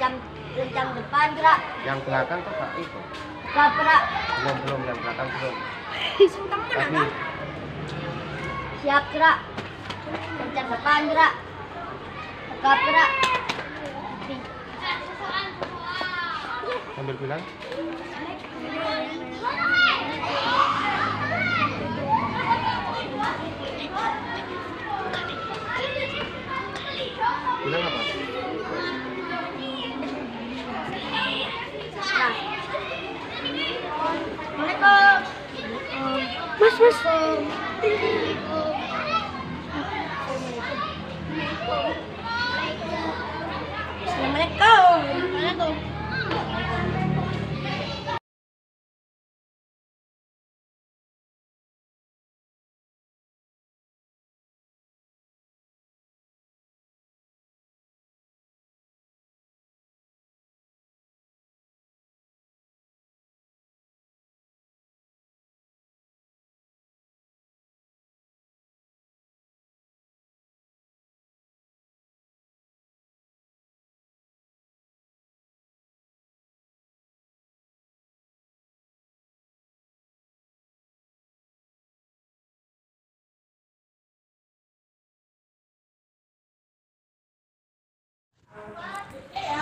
Kencang depan gerak. Yang belakang tuh Kak itu. Gerak. Belum yang belakang belum. Tapi siap gerak. Kencang depan gerak. Gerak. Sambil bilang. Bilang apa? Mas. Assalamualaikum.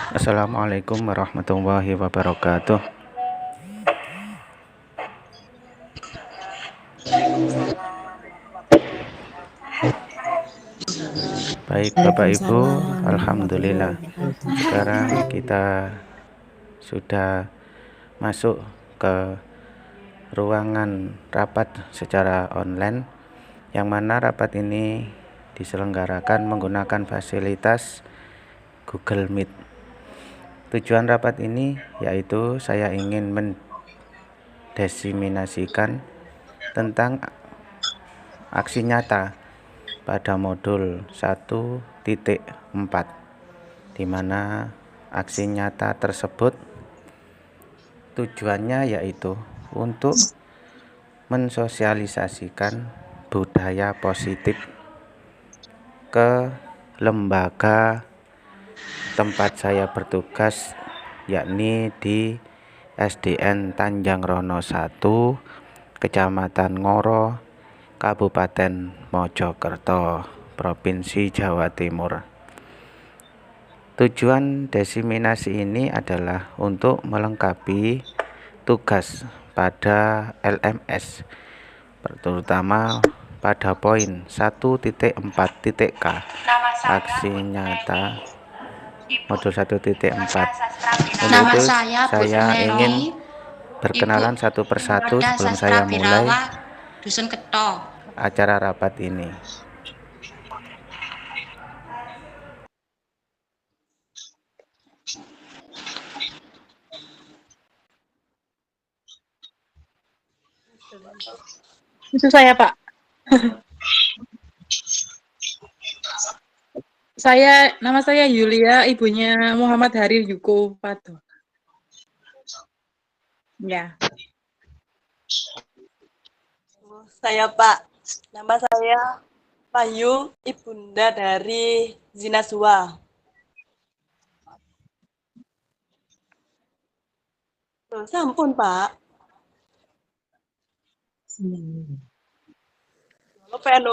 Assalamualaikum warahmatullahi wabarakatuh. Baik Bapak Ibu, alhamdulillah. Sekarang kita sudah masuk ke ruangan rapat secara online, yang mana rapat ini diselenggarakan menggunakan fasilitas Google Meet. Tujuan rapat ini yaitu saya ingin mendesiminasikan tentang aksi nyata pada modul 1.4, di mana aksi nyata tersebut tujuannya yaitu untuk mensosialisasikan budaya positif ke lembaga tempat saya bertugas, yakni di SDN Tanjang Rono 1, Kecamatan Ngoro, Kabupaten Mojokerto, Provinsi Jawa Timur. Tujuan desiminasi ini adalah untuk melengkapi tugas pada LMS, terutama pada poin 1.4.k aksi nyata modul 1.4. Untuk itu saya ingin berkenalan satu persatu sebelum saya mulai acara rapat ini. Itu saya, Pak. Nama saya Yulia, ibunya Muhammad Harir Yuko Pado. Ya. Saya Pak, nama saya Payu, ibunda dari Zinasua. Sampun Pak. Apa anu?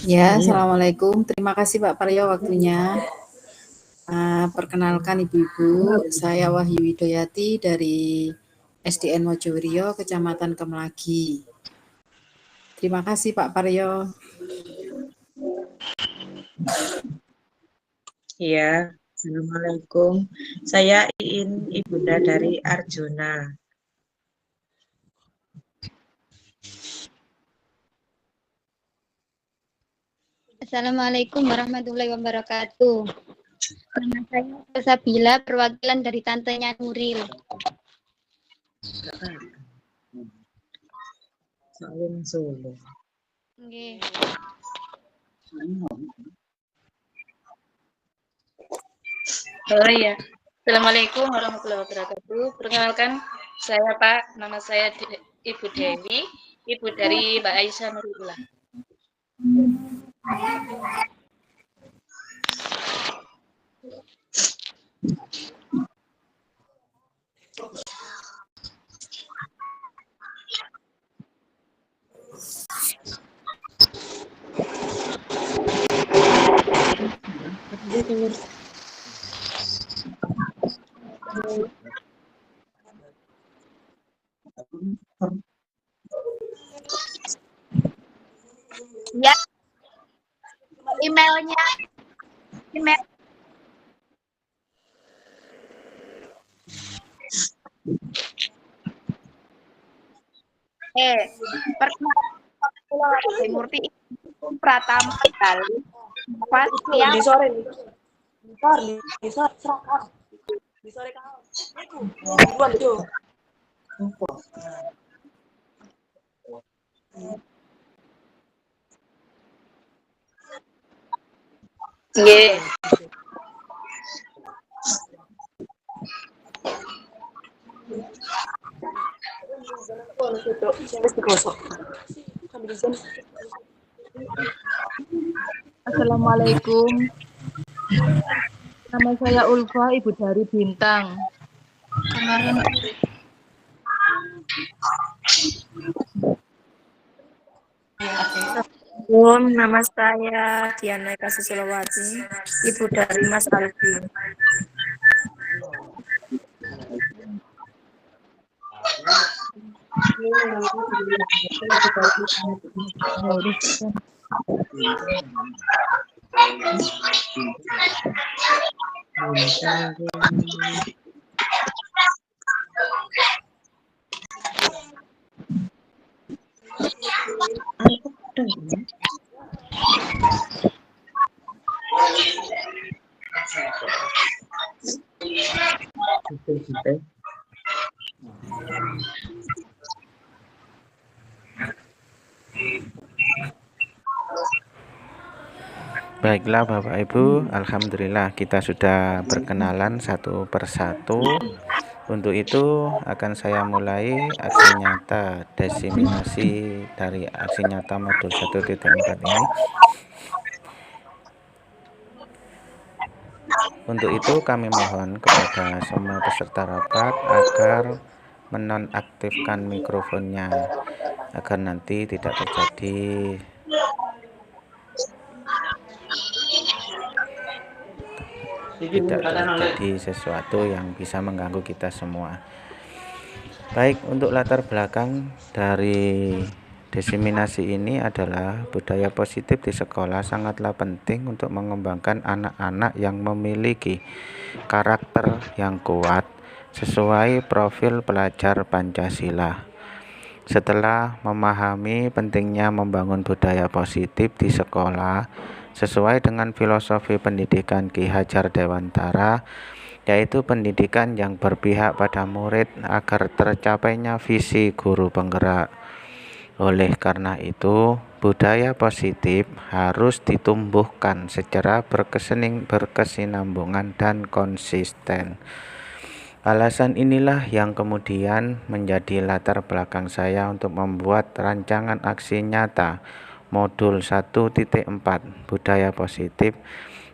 Ya, Assalamualaikum. Terima kasih Pak Paryo waktunya. Perkenalkan Ibu-Ibu, saya Wahyu Widoyati dari SDN Mojoweryo, Kecamatan Kemlagi. Terima kasih Pak Paryo. Ya, Assalamualaikum. Saya Iin, ibunda dari Arjuna. Assalamualaikum warahmatullahi wabarakatuh. Nama saya Sabila, perwakilan dari tantenya Nuril. Salim Solo. Nggih. Oh iya. Assalamualaikum warahmatullahi wabarakatuh. Perkenalkan, saya Pak, nama saya Ibu Dewi, ibu dari Mbak Aisyah Nurullah. Ya, emailnya, email. Perkenalkan Murti Pratama Bali. Pas ya, Di sore nih. Di sore serahkan. Di sore kau. Iku. Duluan tuh. Nggih. Wis digosok. Sambil di sini. Assalamualaikum. Nama saya Ulfa, ibu dari Bintang. Kemarin Assalamualaikum, nama saya Diana Eka Susilowati, ibu dari Mas Albi. Baiklah Bapak Ibu, alhamdulillah kita sudah berkenalan satu persatu. Untuk itu akan saya mulai aksi nyata diseminasi dari aksi nyata modul 1.4 ini. Untuk itu kami mohon kepada semua peserta rapat agar menonaktifkan mikrofonnya agar nanti tidak terjadi sesuatu yang bisa mengganggu kita semua. Baik, untuk latar belakang dari diseminasi ini adalah budaya positif di sekolah sangatlah penting untuk mengembangkan anak-anak yang memiliki karakter yang kuat sesuai profil pelajar Pancasila. Setelah memahami pentingnya membangun budaya positif di sekolah sesuai dengan filosofi pendidikan Ki Hajar Dewantara, yaitu pendidikan yang berpihak pada murid agar tercapainya visi guru penggerak. Oleh karena itu, budaya positif harus ditumbuhkan secara berkesinambungan dan konsisten. Alasan inilah yang kemudian menjadi latar belakang saya untuk membuat rancangan aksi nyata modul 1.4 budaya positif,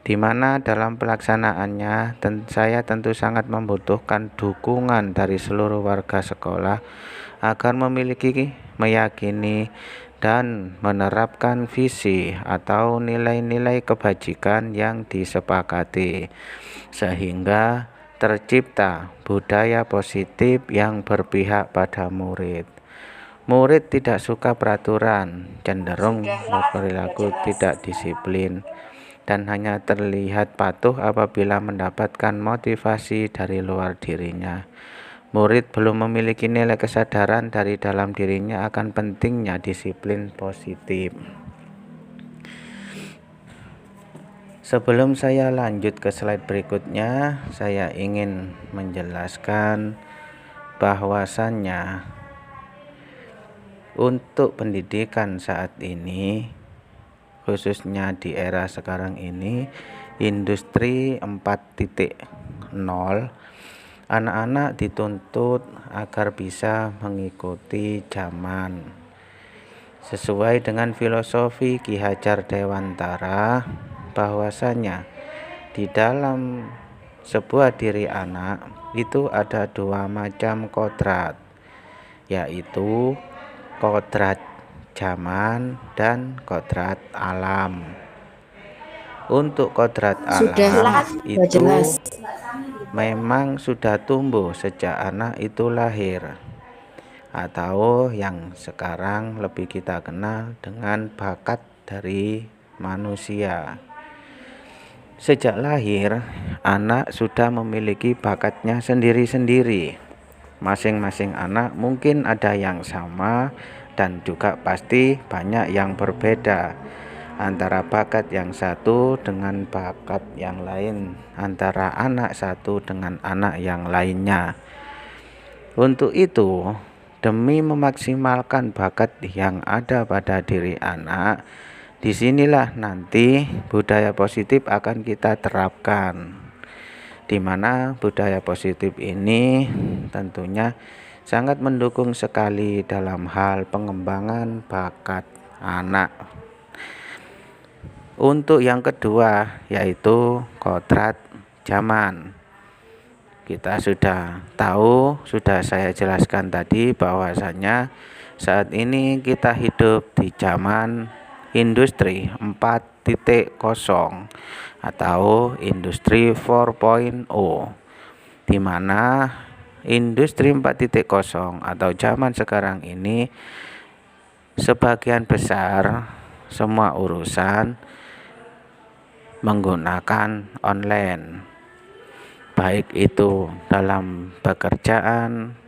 di mana dalam pelaksanaannya saya tentu sangat membutuhkan dukungan dari seluruh warga sekolah agar meyakini dan menerapkan visi atau nilai-nilai kebajikan yang disepakati, sehingga tercipta budaya positif yang berpihak pada murid. Murid tidak suka peraturan, cenderung berperilaku tidak disiplin, dan hanya terlihat patuh apabila mendapatkan motivasi dari luar dirinya. Murid belum memiliki nilai kesadaran dari dalam dirinya akan pentingnya disiplin positif. Sebelum saya lanjut ke slide berikutnya, saya ingin menjelaskan bahwasannya Untuk pendidikan saat ini, khususnya di era sekarang ini, industri 4.0, anak-anak dituntut agar bisa mengikuti zaman. Sesuai dengan filosofi Ki Hajar Dewantara, bahwasanya di dalam sebuah diri anak itu ada 2 macam kodrat, yaitu kodrat zaman dan kodrat alam. Untuk kodrat alam itu jelas. memang sudah tumbuh sejak anak itu lahir, atau yang sekarang lebih kita kenal dengan bakat dari manusia. Sejak lahir, anak sudah memiliki bakatnya sendiri-sendiri. Masing-masing anak mungkin ada yang sama dan juga pasti banyak yang berbeda antara bakat yang satu dengan bakat yang lain, antara anak satu dengan anak yang lainnya. Untuk itu, demi memaksimalkan bakat yang ada pada diri anak, disinilah nanti budaya positif akan kita terapkan, di mana budaya positif ini tentunya sangat mendukung sekali dalam hal pengembangan bakat anak. Untuk yang kedua, yaitu kodrat zaman. Kita sudah tahu, sudah saya jelaskan tadi bahwasanya saat ini kita hidup di zaman industri 4.0 atau industri 4.0, di mana industri 4.0 atau zaman sekarang ini sebagian besar semua urusan menggunakan online, baik itu dalam pekerjaan,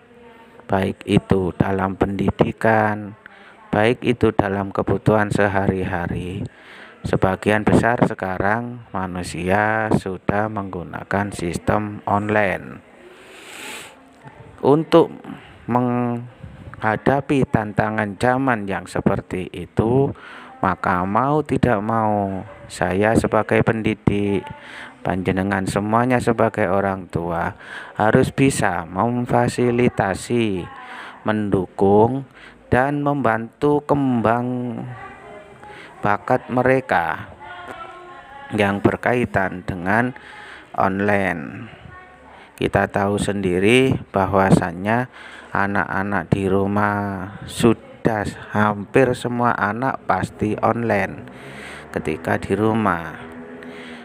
baik itu dalam pendidikan, baik itu dalam kebutuhan sehari-hari. Sebagian besar sekarang manusia sudah menggunakan sistem online. Untuk menghadapi tantangan zaman yang seperti itu, maka mau tidak mau saya sebagai pendidik, panjenengan semuanya sebagai orang tua harus bisa memfasilitasi, mendukung, dan membantu kembang bakat mereka yang berkaitan dengan online. Kita tahu sendiri bahwasannya anak-anak di rumah sudah hampir semua anak pasti online ketika di rumah.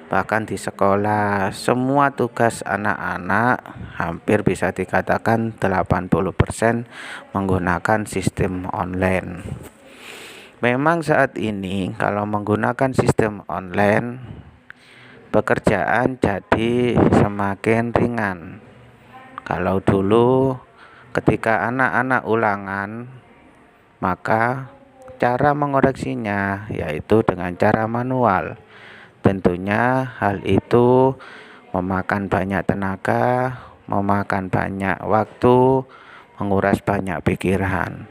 Bahkan di sekolah semua tugas anak-anak hampir bisa dikatakan 80% menggunakan sistem online. Memang saat ini kalau menggunakan sistem online, pekerjaan jadi semakin ringan. Kalau dulu ketika anak-anak ulangan, maka cara mengoreksinya yaitu dengan cara manual. Tentunya hal itu memakan banyak tenaga, memakan banyak waktu, menguras banyak pikiran.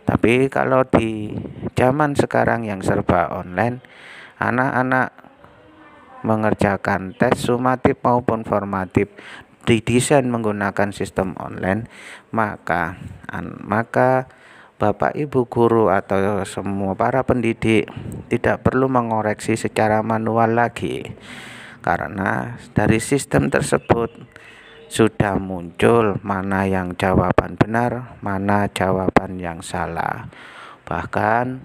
Tapi kalau di zaman sekarang yang serba online, anak-anak mengerjakan tes sumatif maupun formatif didesain menggunakan sistem online, maka Bapak Ibu guru atau semua para pendidik tidak perlu mengoreksi secara manual lagi, karena dari sistem tersebut sudah muncul mana yang jawaban benar, mana jawaban yang salah. Bahkan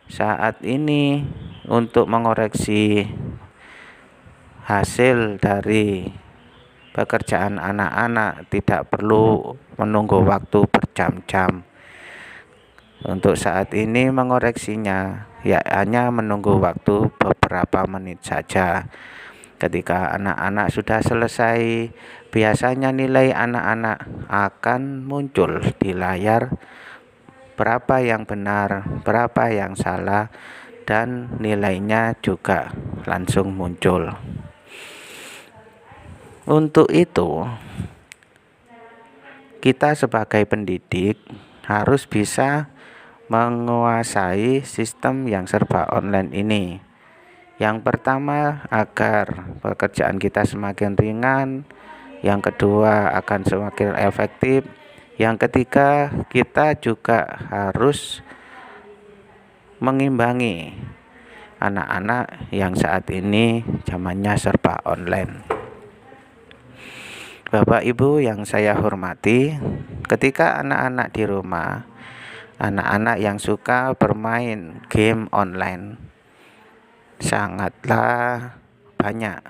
saat ini untuk mengoreksi hasil dari pekerjaan anak-anak tidak perlu menunggu waktu berjam-jam. Untuk saat ini mengoreksinya ya hanya menunggu waktu beberapa menit saja. Ketika anak-anak sudah selesai, biasanya nilai anak-anak akan muncul di layar, berapa yang benar, berapa yang salah, dan nilainya juga langsung muncul. Untuk itu, kita sebagai pendidik harus bisa menguasai sistem yang serba online ini. Yang pertama, agar pekerjaan kita semakin ringan. Yang kedua, akan semakin efektif. Yang ketiga, kita juga harus mengimbangi anak-anak yang saat ini zamannya serba online. Bapak Ibu yang saya hormati, ketika anak-anak di rumah, anak-anak yang suka bermain game online sangatlah banyak.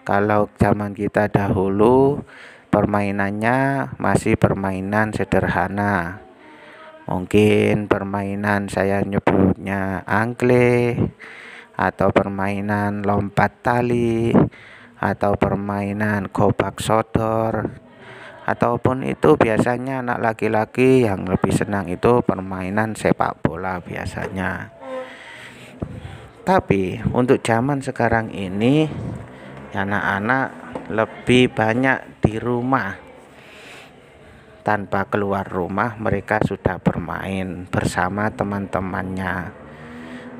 Kalau zaman kita dahulu, permainannya masih permainan sederhana. Mungkin permainan saya nyebutnya angkleh, atau permainan lompat tali, atau permainan gobak sodor, ataupun itu biasanya anak laki-laki yang lebih senang itu permainan sepak bola biasanya. Tapi untuk zaman sekarang ini, anak-anak lebih banyak di rumah. Tanpa keluar rumah, mereka sudah bermain bersama teman-temannya.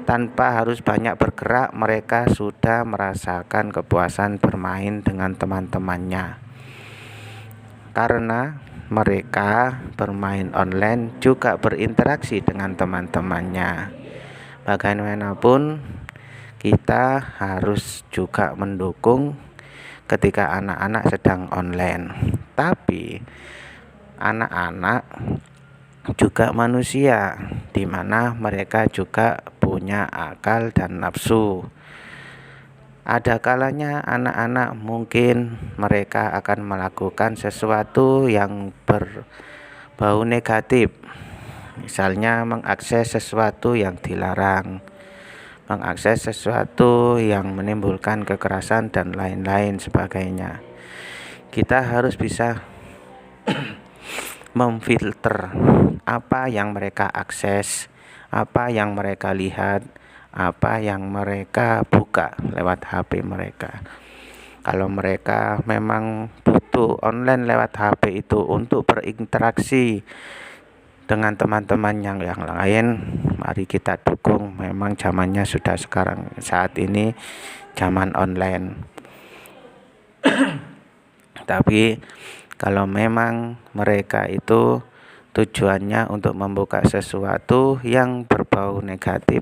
Tanpa harus banyak bergerak, mereka sudah merasakan kepuasan bermain dengan teman-temannya. Karena mereka bermain online juga berinteraksi dengan teman-temannya. Bagaimanapun, kita harus juga mendukung ketika anak-anak sedang online. Tapi anak-anak juga manusia, di mana mereka juga punya akal dan nafsu. Ada kalanya anak-anak mungkin mereka akan melakukan sesuatu yang berbau negatif. Misalnya mengakses sesuatu yang dilarang, mengakses sesuatu yang menimbulkan kekerasan dan lain-lain sebagainya. Kita harus bisa memfilter apa yang mereka akses, apa yang mereka lihat, apa yang mereka buka lewat HP mereka. Kalau mereka memang butuh online lewat HP itu untuk berinteraksi dengan teman-teman yang lain, mari kita dukung. Memang zamannya sudah sekarang saat ini zaman online. Tapi kalau memang mereka itu tujuannya untuk membuka sesuatu yang berbau negatif,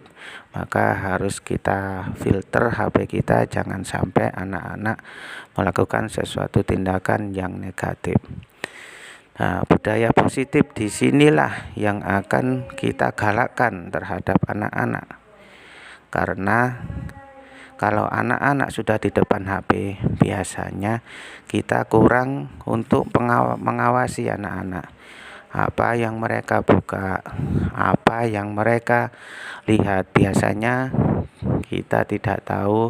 maka harus kita filter HP kita, jangan sampai anak-anak melakukan sesuatu tindakan yang negatif. Nah, budaya positif disinilah yang akan kita galakkan terhadap anak-anak. Karena kalau anak-anak sudah di depan HP, biasanya kita kurang untuk mengawasi anak-anak. Apa yang mereka buka, apa yang mereka lihat, biasanya kita tidak tahu,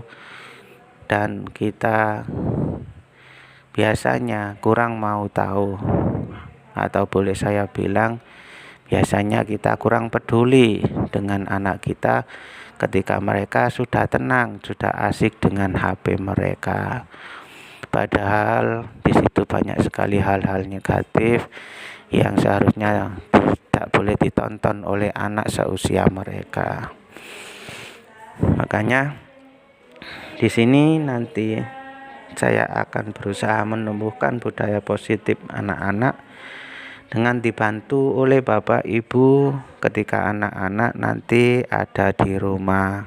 dan kita biasanya kurang mau tahu, atau boleh saya bilang biasanya kita kurang peduli dengan anak kita ketika mereka sudah tenang, sudah asik dengan HP mereka. Padahal di situ banyak sekali hal-hal negatif yang seharusnya tidak boleh ditonton oleh anak seusia mereka. Makanya di sini nanti saya akan berusaha menumbuhkan budaya positif anak-anak dengan dibantu oleh Bapak Ibu ketika anak-anak nanti ada di rumah.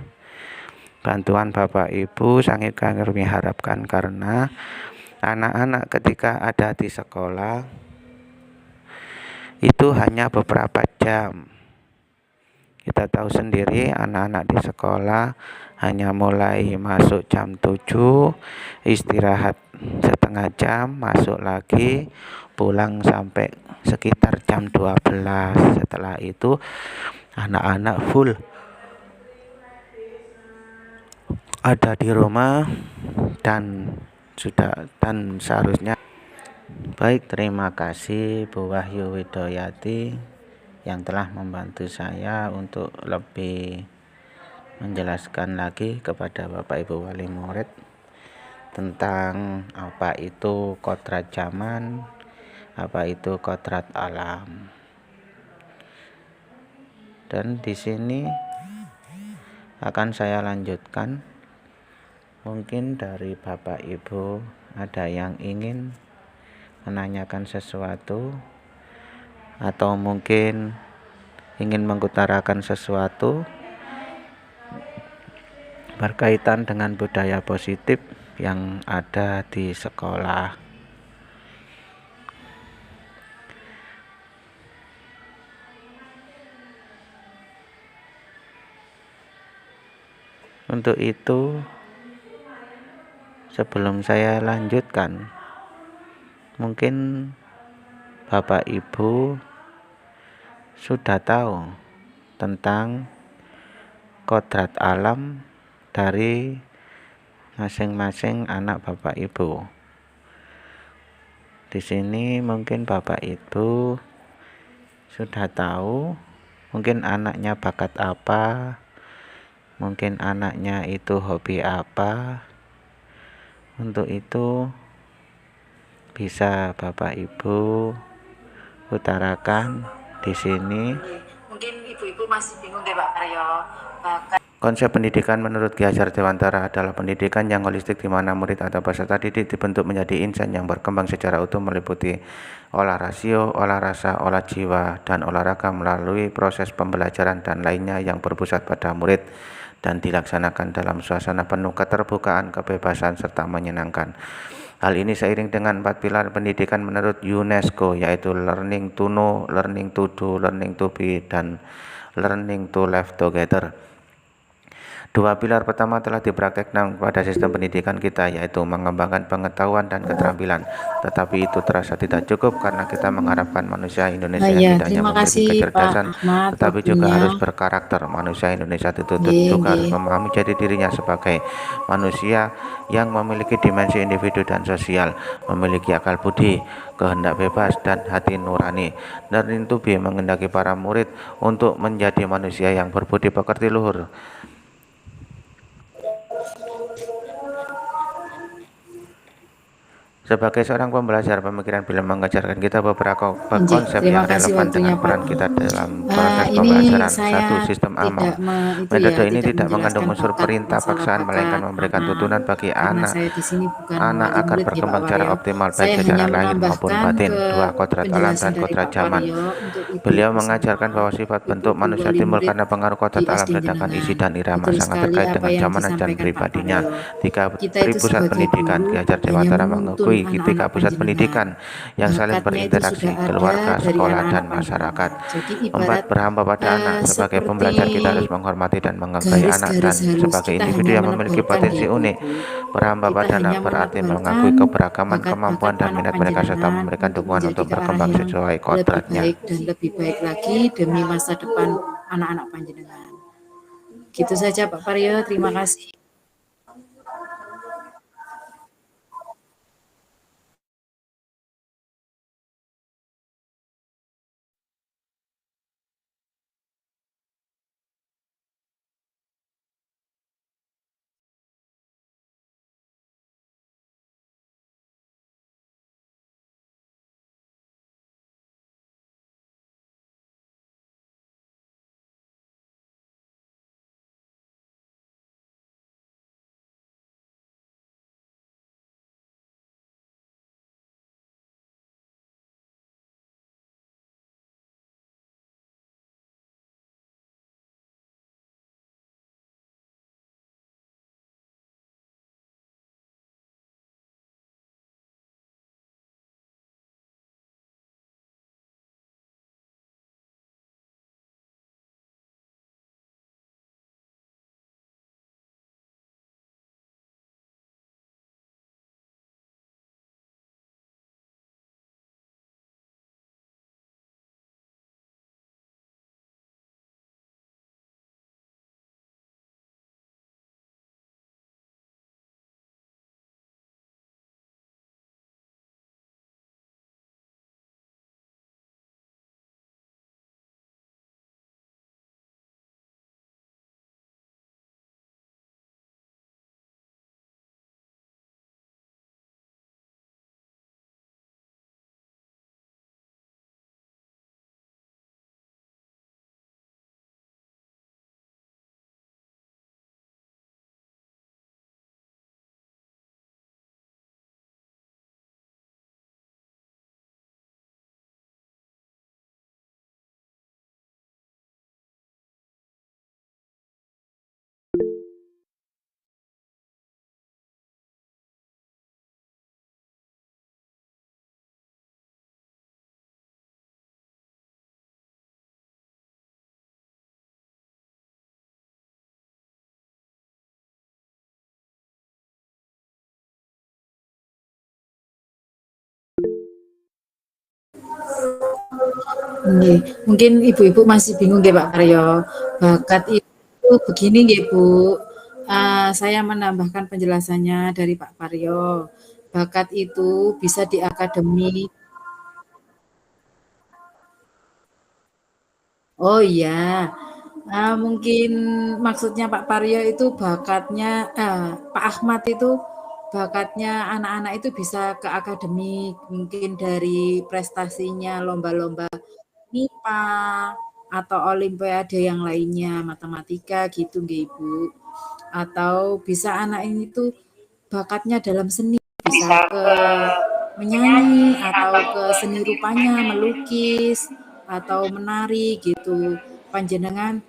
Bantuan Bapak Ibu sangat kami harapkan, karena anak-anak ketika ada di sekolah itu hanya beberapa jam. Kita tahu sendiri anak-anak di sekolah hanya mulai masuk jam 7, istirahat setengah jam, masuk lagi, pulang sampai sekitar jam 12. Setelah itu anak-anak full ada di rumah dan seharusnya. Baik, terima kasih Bu Wahyu Widoyati yang telah membantu saya untuk lebih menjelaskan lagi kepada Bapak Ibu wali murid tentang apa itu kodrat zaman, apa itu kodrat alam. Dan di sini akan saya lanjutkan. Mungkin dari Bapak Ibu ada yang ingin menanyakan sesuatu atau mungkin ingin mengutarakan sesuatu berkaitan dengan budaya positif yang ada di sekolah. Untuk itu, sebelum saya lanjutkan, mungkin Bapak Ibu sudah tahu tentang kodrat alam dari masing-masing anak Bapak Ibu. Di sini mungkin Bapak Ibu sudah tahu, mungkin anaknya bakat apa, mungkin anaknya itu hobi apa. Untuk itu bisa Bapak Ibu utarakan di sini. Mungkin ibu-ibu masih bingung deh Pak Aryo. Konsep pendidikan menurut Ki Hajar Dewantara adalah pendidikan yang holistik di mana murid atau peserta didik dibentuk menjadi insan yang berkembang secara utuh meliputi olah rasio, olah rasa, olah jiwa, dan olahraga melalui proses pembelajaran dan lainnya yang berpusat pada murid dan dilaksanakan dalam suasana penuh keterbukaan, kebebasan, serta menyenangkan. Hal ini seiring dengan 4 pilar pendidikan menurut UNESCO, yaitu learning to know, learning to do, learning to be, dan learning to live together. 2 pilar pertama telah dipraktekkan pada sistem pendidikan kita, yaitu mengembangkan pengetahuan dan keterampilan. Tetapi itu terasa tidak cukup karena kita mengharapkan manusia Indonesia yang tidak hanya memiliki kecerdasan, tetapi juga harus berkarakter. Manusia Indonesia dituntut juga harus memahami jati dirinya sebagai manusia yang memiliki dimensi individu dan sosial, memiliki akal budi, kehendak bebas, dan hati nurani. Learning to be menghendaki para murid untuk menjadi manusia yang berbudi pekerti luhur, sebagai seorang pembelajar, pemikiran bila mengajarkan kita beberapa konsep yang relevan dengan peran kita dalam proses pembelajaran. 1. Sistem amal. Metode ini tidak mengandung unsur perintah paksaan, melainkan memberikan tuntunan bagi anak agar berkembang secara optimal baik secara lahir maupun batin. 2. Kodrat alam dan kodrat zaman. Beliau mengajarkan bahwa sifat bentuk manusia timbul karena pengaruh kodrat alam, sedangkan isi dan irama sangat terkait dengan zaman dan pribadinya. 3. Tripusat pendidikan. Ki Hajar Dewantara mengakui 3 pusat pendidikan yang saling berinteraksi, keluarga, sekolah, dan masyarakat. 4. Berhamba pada anak. Sebagai pembelajar kita harus menghormati dan menghargai anak dan sebagai individu yang memiliki potensi unik. Berhamba pada anak berarti mengakui keberagaman, kemampuan, dan minat mereka serta memberikan dukungan untuk berkembang sesuai kodratnya. Dan lebih baik lagi demi masa depan anak-anak panjenengan. Gitu saja Pak Paryo, terima kasih. Nggih, mungkin ibu-ibu masih bingung nggih Pak Karyo. Bakat itu begini nggih Bu, saya menambahkan penjelasannya dari Pak Karyo. Bakat itu bisa di akademik. Oh iya, mungkin maksudnya Pak Paryo itu bakatnya, Pak Ahmad itu bakatnya anak-anak itu bisa ke akademik, mungkin dari prestasinya lomba-lomba MIPA atau olimpiade yang lainnya, matematika gitu nggih Ibu. Atau bisa anak ini tuh bakatnya dalam seni, bisa ke menyanyi atau ke seni rupanya, melukis atau menari gitu. Panjenengan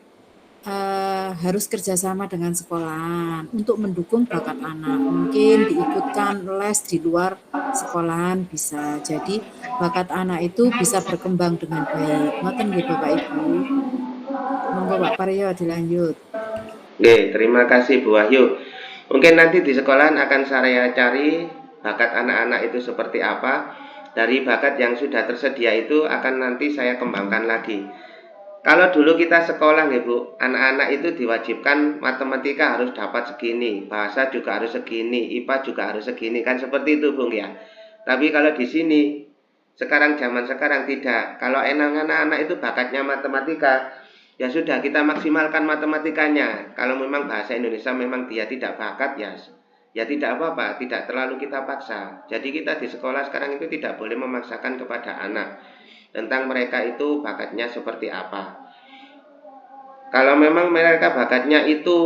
harus kerjasama dengan sekolahan untuk mendukung bakat anak. Mungkin diikutkan les di luar sekolahan bisa. Jadi bakat anak itu bisa berkembang dengan baik. Ngoten nggih Bapak Ibu. Monggo Pak Paryo dilanjut. Oke, terima kasih Bu Wahyu. Mungkin nanti di sekolahan akan saya cari bakat anak-anak itu seperti apa. Dari bakat yang sudah tersedia itu akan nanti saya kembangkan lagi. Kalau dulu kita sekolah nih Bu, anak-anak itu diwajibkan matematika harus dapat segini, bahasa juga harus segini, IPA juga harus segini, kan seperti itu Bung ya. Tapi kalau di sini, zaman sekarang tidak. Kalau anak-anak itu bakatnya matematika, ya sudah kita maksimalkan matematikanya. Kalau memang bahasa Indonesia memang dia tidak bakat ya tidak apa-apa, tidak terlalu kita paksa. Jadi kita di sekolah sekarang itu tidak boleh memaksakan kepada anak tentang mereka itu bakatnya seperti apa. Kalau memang mereka bakatnya itu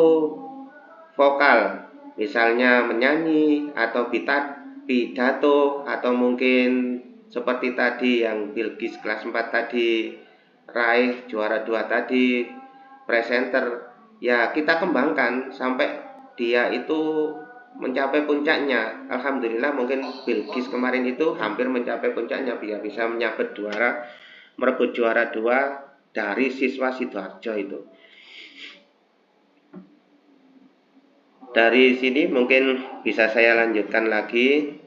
vokal, misalnya menyanyi atau pidato atau mungkin seperti tadi yang Bilqis kelas 4 tadi raih juara 2 tadi, presenter, ya kita kembangkan sampai dia itu mencapai puncaknya. Alhamdulillah mungkin Bilqis kemarin itu hampir mencapai puncaknya, dia bisa merebut juara 2 dari siswa Sidoarjo itu. Dari sini mungkin bisa saya lanjutkan lagi.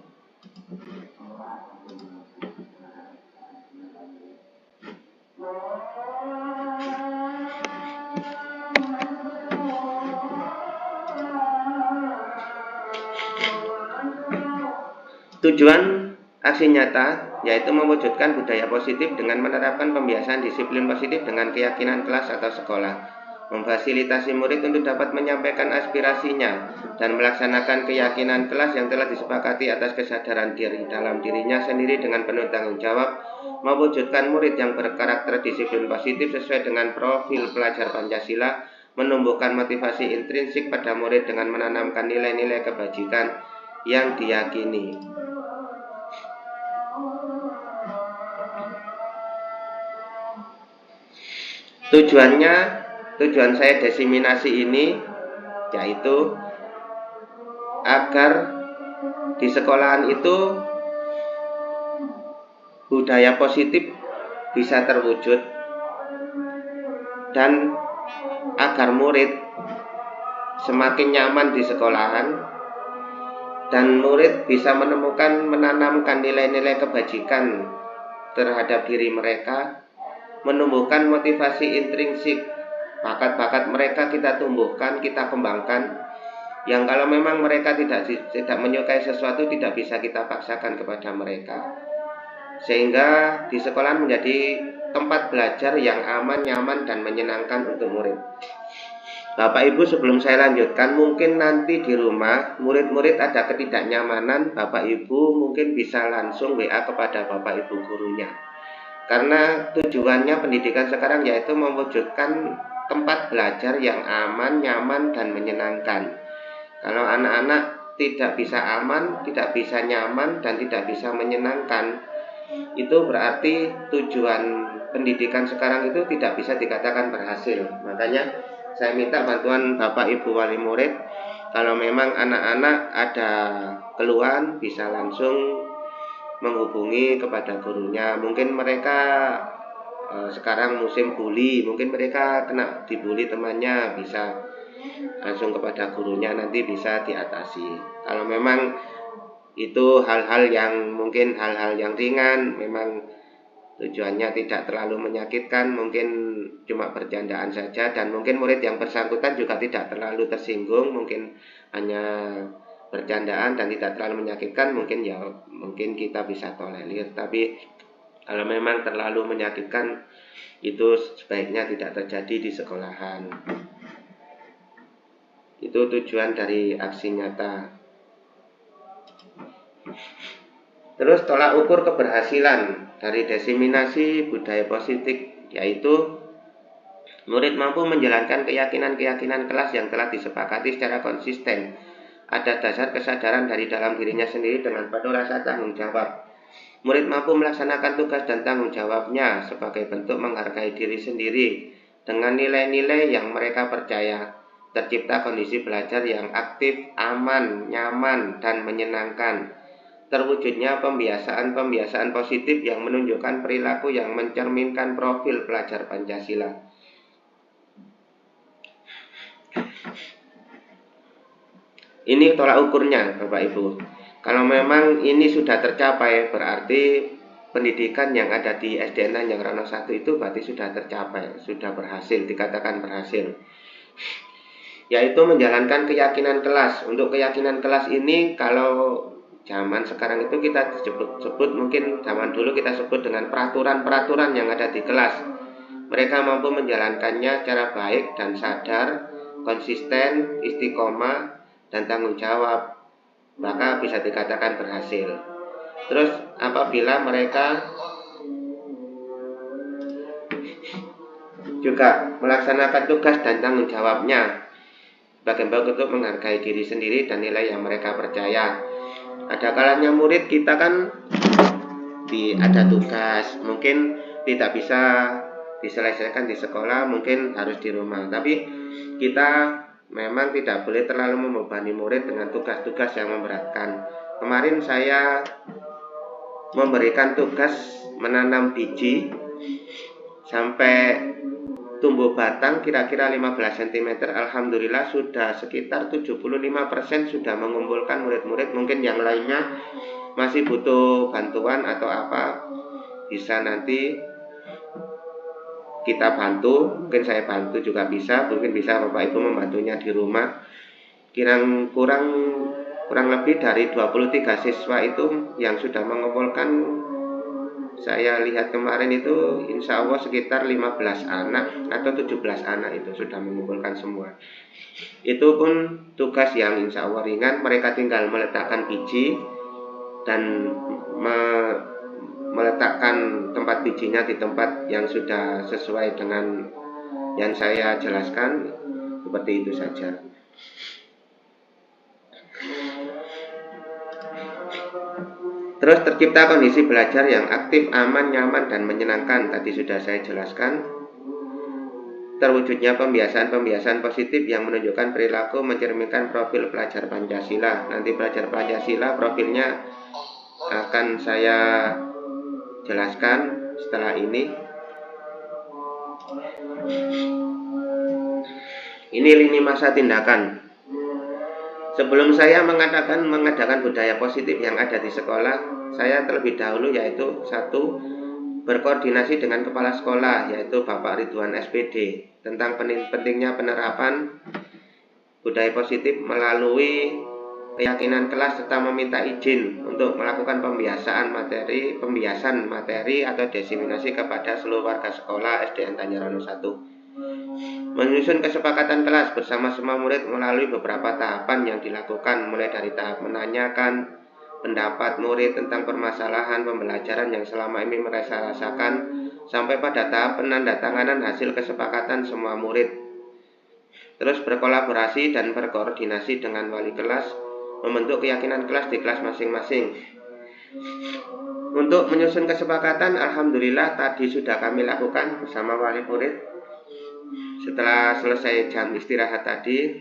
Tujuan aksi nyata yaitu mewujudkan budaya positif dengan menerapkan pembiasaan disiplin positif dengan keyakinan kelas atau sekolah, memfasilitasi murid untuk dapat menyampaikan aspirasinya dan melaksanakan keyakinan kelas yang telah disepakati atas kesadaran diri dalam dirinya sendiri dengan penuh tanggung jawab, mewujudkan murid yang berkarakter disiplin positif sesuai dengan profil pelajar Pancasila, menumbuhkan motivasi intrinsik pada murid dengan menanamkan nilai-nilai kebajikan yang diyakini. Tujuan saya diseminasi ini yaitu agar di sekolahan itu budaya positif bisa terwujud dan agar murid semakin nyaman di sekolahan dan murid bisa menanamkan nilai-nilai kebajikan terhadap diri mereka, menumbuhkan motivasi intrinsik, bakat-bakat mereka kita tumbuhkan, kita kembangkan. Yang kalau memang mereka tidak menyukai sesuatu tidak bisa kita paksakan kepada mereka. Sehingga di sekolah menjadi tempat belajar yang aman, nyaman, dan menyenangkan untuk murid. Bapak Ibu, sebelum saya lanjutkan, mungkin nanti di rumah murid-murid ada ketidaknyamanan, Bapak Ibu mungkin bisa langsung WA kepada Bapak Ibu gurunya. Karena tujuannya pendidikan sekarang yaitu mewujudkan tempat belajar yang aman, nyaman, dan menyenangkan. Kalau anak-anak tidak bisa aman, tidak bisa nyaman, dan tidak bisa menyenangkan, itu berarti tujuan pendidikan sekarang itu tidak bisa dikatakan berhasil. Makanya saya minta bantuan Bapak Ibu wali murid, kalau memang anak-anak ada keluhan bisa langsung menghubungi kepada gurunya. Mungkin mereka sekarang musim bully, mungkin mereka kena dibully temannya, bisa langsung kepada gurunya, nanti bisa diatasi. Kalau memang itu hal-hal yang mungkin hal-hal yang ringan, memang Tujuannya tidak terlalu menyakitkan, mungkin cuma bercandaan saja, dan mungkin murid yang bersangkutan juga tidak terlalu tersinggung, mungkin hanya bercandaan dan tidak terlalu menyakitkan, mungkin kita bisa tolerir. Tapi kalau memang terlalu menyakitkan, itu sebaiknya tidak terjadi di sekolahan. Itu tujuan dari aksi nyata. Terus tolak ukur keberhasilan dari diseminasi budaya positif, yaitu murid mampu menjalankan keyakinan-keyakinan kelas yang telah disepakati secara konsisten. Ada dasar kesadaran dari dalam dirinya sendiri dengan penuh rasa tanggung jawab. Murid mampu melaksanakan tugas dan tanggung jawabnya sebagai bentuk menghargai diri sendiri dengan nilai-nilai yang mereka percaya. Tercipta kondisi belajar yang aktif, aman, nyaman, dan menyenangkan. Terwujudnya pembiasaan positif yang menunjukkan perilaku yang mencerminkan profil pelajar Pancasila. Ini tolak ukurnya, Bapak Ibu. Kalau memang ini sudah tercapai, berarti pendidikan yang ada di SDN Tanjung Rano 1 itu berarti sudah tercapai, sudah berhasil, dikatakan berhasil. Yaitu menjalankan keyakinan kelas. Untuk keyakinan kelas ini, kalau zaman sekarang itu kita sebut mungkin zaman dulu kita sebut dengan peraturan-peraturan yang ada di kelas. Mereka mampu menjalankannya secara baik dan sadar, konsisten, istiqomah, dan tanggung jawab, maka bisa dikatakan berhasil. Terus apabila mereka juga melaksanakan tugas dan tanggung jawabnya sebagai untuk menghargai diri sendiri dan nilai yang mereka percaya. Ada kalanya murid kita kan ada tugas, mungkin tidak bisa diselesaikan di sekolah, mungkin harus di rumah. Tapi kita memang tidak boleh terlalu membebani murid dengan tugas-tugas yang memberatkan. Kemarin saya memberikan tugas menanam biji sampai tumbuh batang kira-kira 15 cm. Alhamdulillah sudah sekitar 75% sudah mengumpulkan murid-murid. Mungkin yang lainnya masih butuh bantuan atau apa, bisa nanti kita bantu, mungkin saya bantu juga bisa, mungkin bisa Bapak Ibu membantunya di rumah. Kurang lebih dari 23 siswa itu yang sudah mengumpulkan. Saya lihat kemarin itu insya Allah sekitar 15 anak atau 17 anak itu sudah mengumpulkan semua. Itu pun tugas yang insya Allah ringan. Mereka tinggal meletakkan biji dan meletakkan tempat bijinya di tempat yang sudah sesuai dengan yang saya jelaskan. Seperti itu saja. Terus tercipta kondisi belajar yang aktif, aman, nyaman, dan menyenangkan. Tadi sudah saya jelaskan. Terwujudnya pembiasaan positif yang menunjukkan perilaku mencerminkan profil pelajar Pancasila. Nanti pelajar Pancasila profilnya akan saya jelaskan setelah ini. Ini lini masa tindakan. Sebelum saya mengadakan budaya positif yang ada di sekolah, saya terlebih dahulu yaitu 1. Berkoordinasi dengan kepala sekolah yaitu Bapak Ridwan SPD tentang pentingnya penerapan budaya positif melalui keyakinan kelas serta meminta izin untuk melakukan pembiasan materi atau diseminasi kepada seluruh warga sekolah SDN Tanjung Rano 1. Menyusun kesepakatan kelas bersama semua murid melalui beberapa tahapan yang dilakukan, mulai dari tahap menanyakan pendapat murid tentang permasalahan pembelajaran yang selama ini mereka rasakan, sampai pada tahap penandatanganan hasil kesepakatan semua murid. Terus berkolaborasi dan berkoordinasi dengan wali kelas, membentuk keyakinan kelas di kelas masing-masing. Untuk menyusun kesepakatan, alhamdulillah tadi sudah kami lakukan bersama wali murid. Setelah selesai jam istirahat tadi,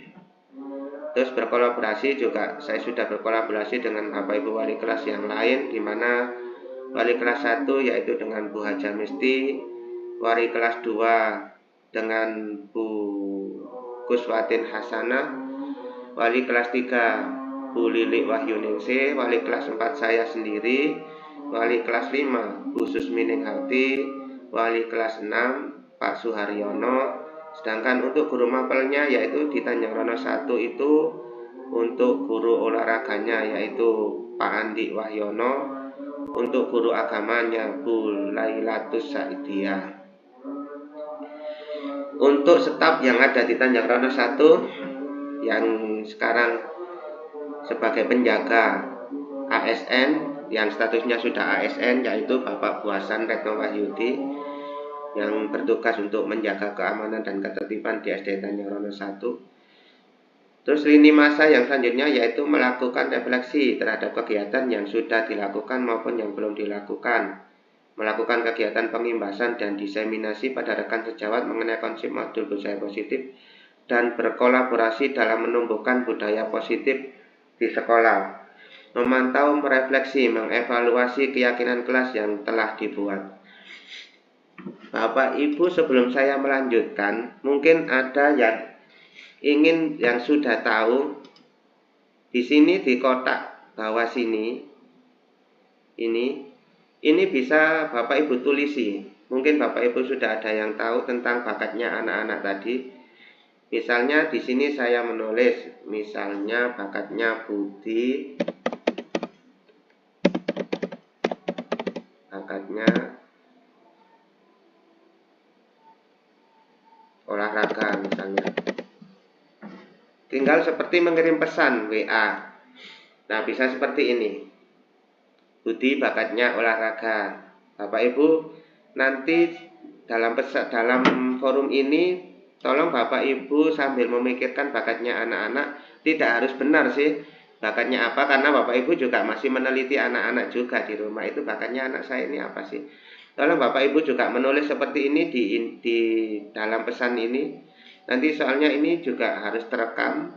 terus berkolaborasi juga, saya sudah berkolaborasi dengan Bapak Ibu wali kelas yang lain, di mana wali kelas 1 yaitu dengan Bu Haja Misti, wali kelas 2 dengan Bu Kuswatin Hasanah, wali kelas 3 Bu Lili Wahyuningsih, wali kelas 4 saya sendiri, wali kelas 5 Bu Susminingharti, wali kelas 6 Pak Suharyono. Sedangkan untuk guru mapelnya yaitu di Tanjung Rono 1 itu untuk guru olahraganya yaitu Pak Andi Wahyono, untuk guru agamanya Bu Lailatus Saidiyah. Untuk staf yang ada di Tanjung Rono 1 yang sekarang sebagai penjaga ASN yang statusnya sudah ASN yaitu Bapak Buasan Retno Wahyudi yang bertugas untuk menjaga keamanan dan ketertiban di SD Tanjung Rono 1. Terus lini masa yang selanjutnya yaitu melakukan refleksi terhadap kegiatan yang sudah dilakukan maupun yang belum dilakukan, melakukan kegiatan pengimbasan dan diseminasi pada rekan sejawat mengenai konsep modul budaya positif dan berkolaborasi dalam menumbuhkan budaya positif di sekolah, memantau, merefleksi, mengevaluasi keyakinan kelas yang telah dibuat. Bapak Ibu, sebelum saya melanjutkan, mungkin ada yang ingin yang sudah tahu. Di sini di kotak bawah sini ini bisa Bapak Ibu tulisi. Mungkin Bapak Ibu sudah ada yang tahu tentang bakatnya anak-anak tadi. Misalnya di sini saya menulis, misalnya bakatnya Budi, bakatnya olahraga misalnya. Tinggal seperti mengirim pesan WA. Nah, bisa seperti ini. Budi bakatnya olahraga. Bapak Ibu, nanti dalam forum ini tolong Bapak Ibu sambil memikirkan bakatnya anak-anak, tidak harus benar sih bakatnya apa, karena Bapak Ibu juga masih meneliti anak-anak juga di rumah, itu bakatnya anak saya ini apa sih. Tolong Bapak Ibu juga menulis seperti ini di dalam pesan ini. Nanti soalnya ini juga harus terekam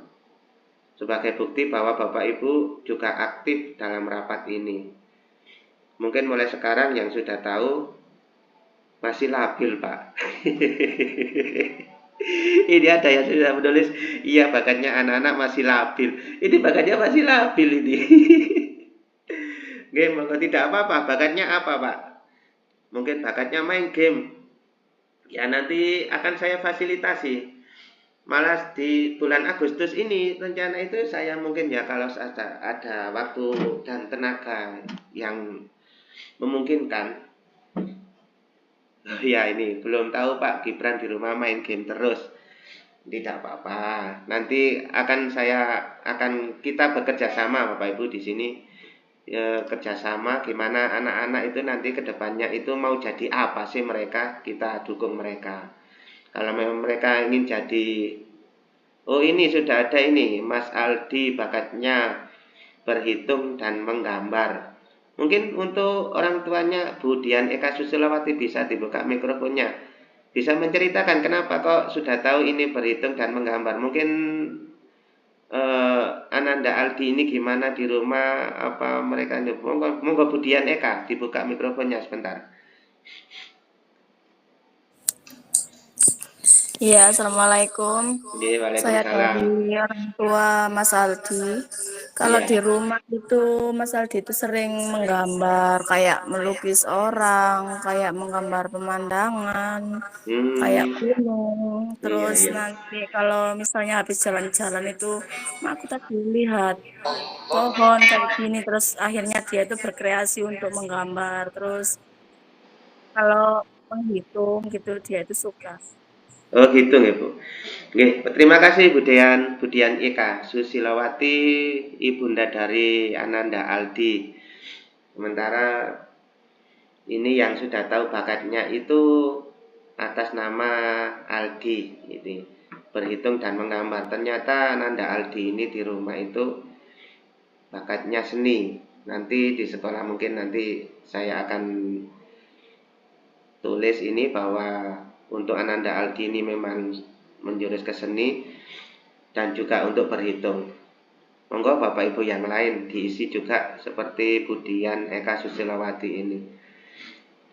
sebagai bukti bahwa Bapak Ibu juga aktif dalam rapat ini. Mungkin mulai sekarang yang sudah tahu masih labil, Pak. Ini ada yang sudah menulis, iya bakatnya anak-anak masih labil. Ini bakatnya masih labil ini. Game, tidak apa-apa. Bakatnya apa, Pak? Mungkin bakatnya main game. Ya nanti akan saya fasilitasi. Malah di bulan Agustus ini rencana itu saya mungkin ya kalau ada waktu dan tenaga yang memungkinkan. Ya ini belum tahu Pak, Gibran di rumah main game terus. Tidak apa-apa. Nanti akan kita bekerja sama Bapak Ibu di sini. Kerjasama gimana anak-anak itu nanti kedepannya itu mau jadi apa sih mereka, kita dukung mereka. Kalau memang mereka ingin jadi, oh ini sudah ada ini Mas Aldi bakatnya berhitung dan menggambar. Mungkin untuk orang tuanya Bu Dian Eka Susilawati bisa dibuka mikrofonnya, bisa menceritakan kenapa kok sudah tahu ini berhitung dan menggambar. Mungkin Ananda Aldi ini gimana di rumah, apa mereka, monggo Bu Dian Eka dibuka mikrofonnya sebentar. Iya, Assalamualaikum. Saya dari orang tua Mas Aldi. Kalau di rumah itu Mas Aldi itu sering menggambar, kayak melukis orang, kayak menggambar pemandangan, kayak gunung. Terus nanti kalau misalnya habis jalan-jalan itu, aku tadi lihat pohon kayak gini, terus akhirnya dia itu berkreasi untuk menggambar. Terus kalau menghitung gitu dia itu suka. Oh gitu nggih Bu. Nggih, terima kasih Bu Dian Eka Susilawati, ibunda dari Ananda Aldi. Sementara ini yang sudah tahu bakatnya itu atas nama Aldi, gitu. Berhitung dan menggambar. Ternyata Ananda Aldi ini di rumah itu bakatnya seni. Nanti di sekolah mungkin nanti saya akan tulis ini bahwa untuk Ananda Aldi ini memang menjurus ke seni dan juga untuk berhitung. Monggo Bapak Ibu yang lain diisi juga seperti Bu Dian Eka Susilawati ini.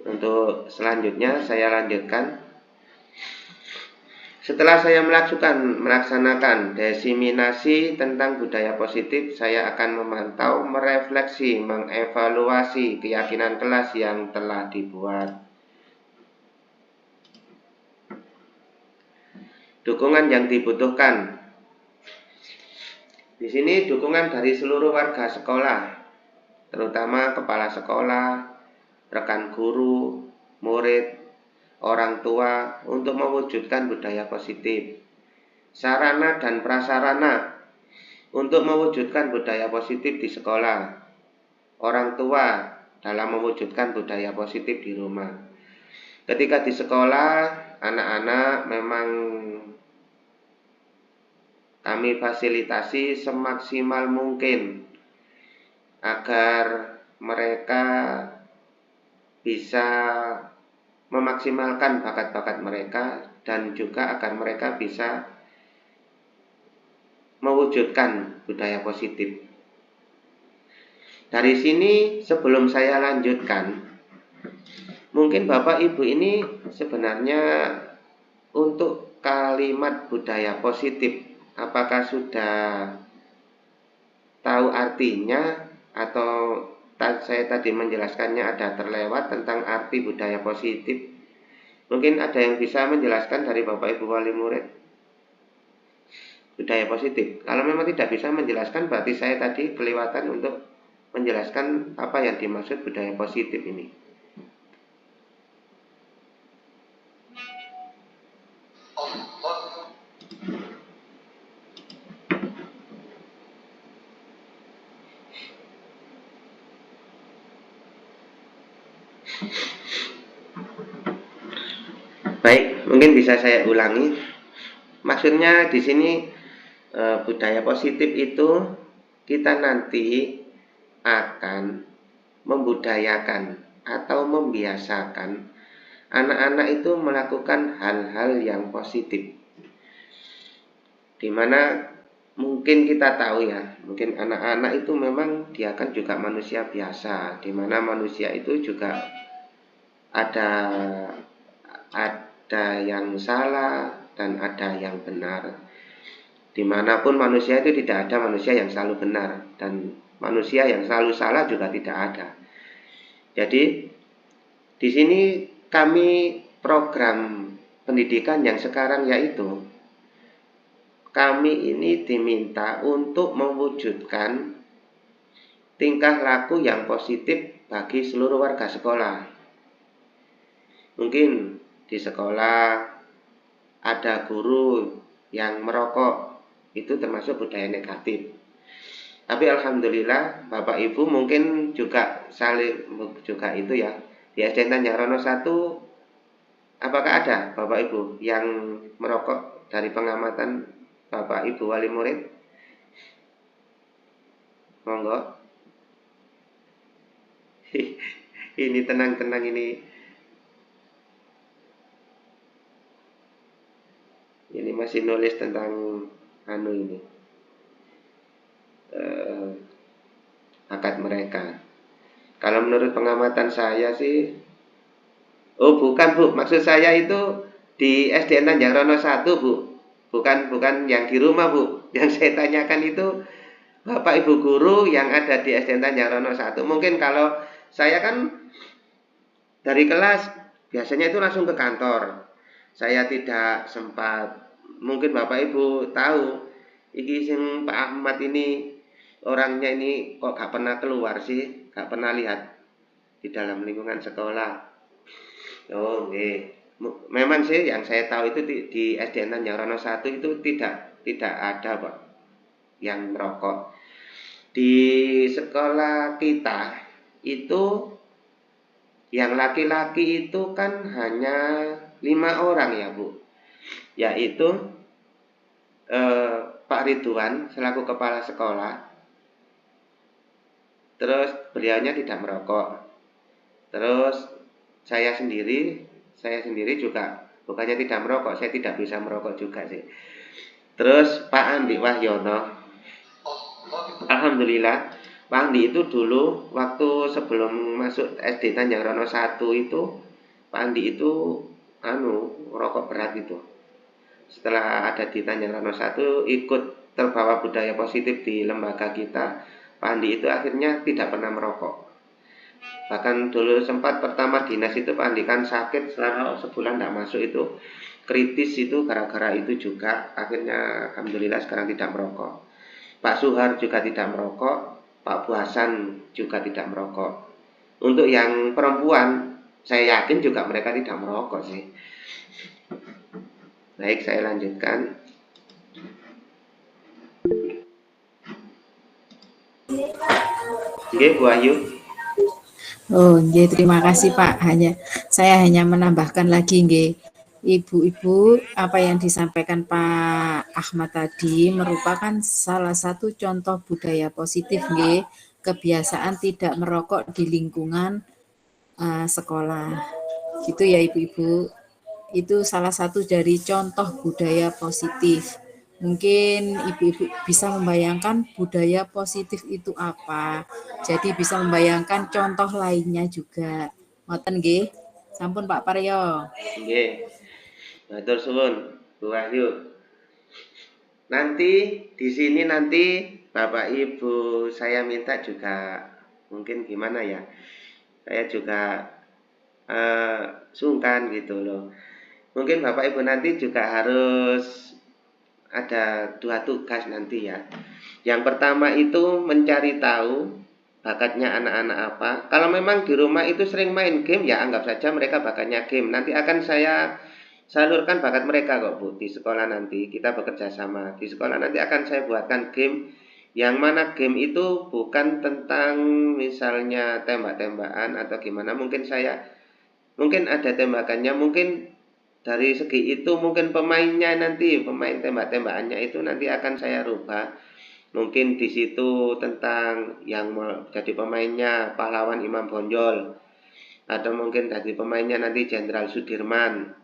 Untuk selanjutnya saya lanjutkan. Setelah saya melaksanakan desiminasi tentang budaya positif, saya akan memantau, merefleksi, mengevaluasi keyakinan kelas yang telah dibuat. Dukungan yang dibutuhkan. Di sini dukungan dari seluruh warga sekolah, terutama kepala sekolah, rekan guru, murid, orang tua untuk mewujudkan budaya positif. Sarana dan prasarana untuk mewujudkan budaya positif di sekolah. Orang tua dalam mewujudkan budaya positif di rumah. Ketika di sekolah, anak-anak memang kami fasilitasi semaksimal mungkin agar mereka bisa memaksimalkan bakat-bakat mereka dan juga agar mereka bisa mewujudkan budaya positif. Dari sini sebelum saya lanjutkan, mungkin Bapak Ibu ini sebenarnya untuk kalimat budaya positif, apakah sudah tahu artinya atau saya tadi menjelaskannya ada terlewat tentang arti budaya positif? Mungkin ada yang bisa menjelaskan dari Bapak Ibu wali murid budaya positif. Kalau memang tidak bisa menjelaskan, berarti saya tadi kelewatan untuk menjelaskan apa yang dimaksud budaya positif ini. Baik, mungkin bisa saya ulangi. Maksudnya di sini budaya positif itu kita nanti akan membudayakan atau membiasakan anak-anak itu melakukan hal-hal yang positif. Dimana mungkin kita tahu ya, mungkin anak-anak itu memang dia kan juga manusia biasa, dimana manusia itu juga ada yang salah dan ada yang benar. Dimanapun manusia itu tidak ada manusia yang selalu benar dan manusia yang selalu salah juga tidak ada. Jadi di sini kami program pendidikan yang sekarang yaitu kami ini diminta untuk mewujudkan tingkah laku yang positif bagi seluruh warga sekolah. Mungkin di sekolah ada guru yang merokok, itu termasuk budaya negatif. Tapi alhamdulillah Bapak Ibu mungkin juga juga itu ya. Di SD Tanjarono 1 apakah ada Bapak Ibu yang merokok dari pengamatan Bapak Ibu wali murid? Monggo. Ini tenang-tenang ini. Ini masih nulis tentang ini bakat mereka. Kalau menurut pengamatan saya sih, oh bukan Bu, maksud saya itu di SDN Tanjarono 1 Bu, bukan yang di rumah Bu. Yang saya tanyakan itu Bapak Ibu guru yang ada di SDN Tanjarono 1. Mungkin kalau saya kan dari kelas biasanya itu langsung ke kantor. Saya tidak sempat, mungkin Bapak Ibu tahu, iki sing Pak Ahmad ini orangnya ini kok gak pernah keluar sih, gak pernah lihat di dalam lingkungan sekolah. Oh, nggih. Memang sih yang saya tahu itu di SDN Tanjarono 1 itu tidak ada Pak yang merokok. Di sekolah kita itu yang laki-laki itu kan hanya 5 orang ya Bu, yaitu Pak Ridwan selaku kepala sekolah, terus beliaunya tidak merokok, terus saya sendiri juga bukannya tidak merokok, saya tidak bisa merokok juga sih. Terus Pak Andi Wahyono, alhamdulillah Pak Andi itu dulu waktu sebelum masuk SD Tanjarono 1 itu Pak Andi itu rokok berat itu. setelah ada di Tanjung Rano 1 ikut terbawa budaya positif di lembaga kita, Pak Andi itu akhirnya tidak pernah merokok. Bahkan dulu sempat pertama dinas itu Pak Andi kan sakit selama sebulan tidak masuk, itu kritis itu gara-gara itu juga. Akhirnya alhamdulillah sekarang tidak merokok. Pak Suhar juga tidak merokok, Pak Bu Hasan juga tidak merokok. Untuk yang perempuan saya yakin juga mereka tidak merokok sih. Baik, saya lanjutkan. Oke, Bu Ayu. Oh, nggih, terima kasih Pak. Saya hanya menambahkan lagi nggih. Ibu-ibu, apa yang disampaikan Pak Ahmad tadi merupakan salah satu contoh budaya positif nggih, kebiasaan tidak merokok di lingkungan sekolah. Gitu ya Ibu-ibu. Itu salah satu dari contoh budaya positif. Mungkin ibu-ibu bisa membayangkan budaya positif itu apa. Jadi bisa membayangkan contoh lainnya juga. Ngoten nggih. Sampun Pak Paryo. Nggih. Matur suwun, Bu Wahyu. Nanti di sini nanti Bapak Ibu saya minta juga mungkin gimana ya? Saya juga sungkan gitu loh. Mungkin Bapak Ibu nanti juga harus ada 2 tugas nanti ya. Yang pertama itu mencari tahu bakatnya anak-anak apa. Kalau memang di rumah itu sering main game, ya anggap saja mereka bakatnya game. Nanti akan saya salurkan bakat mereka kok Bu. Di sekolah nanti kita bekerja sama. Di sekolah nanti akan saya buatkan game, yang mana game itu bukan tentang misalnya tembak-tembakan atau gimana. Mungkin ada tembakannya, mungkin dari segi itu mungkin pemainnya nanti, pemain tembak-tembakannya itu nanti akan saya rubah. Mungkin di situ tentang yang jadi pemainnya pahlawan Imam Bonjol, atau mungkin jadi pemainnya nanti Jenderal Sudirman.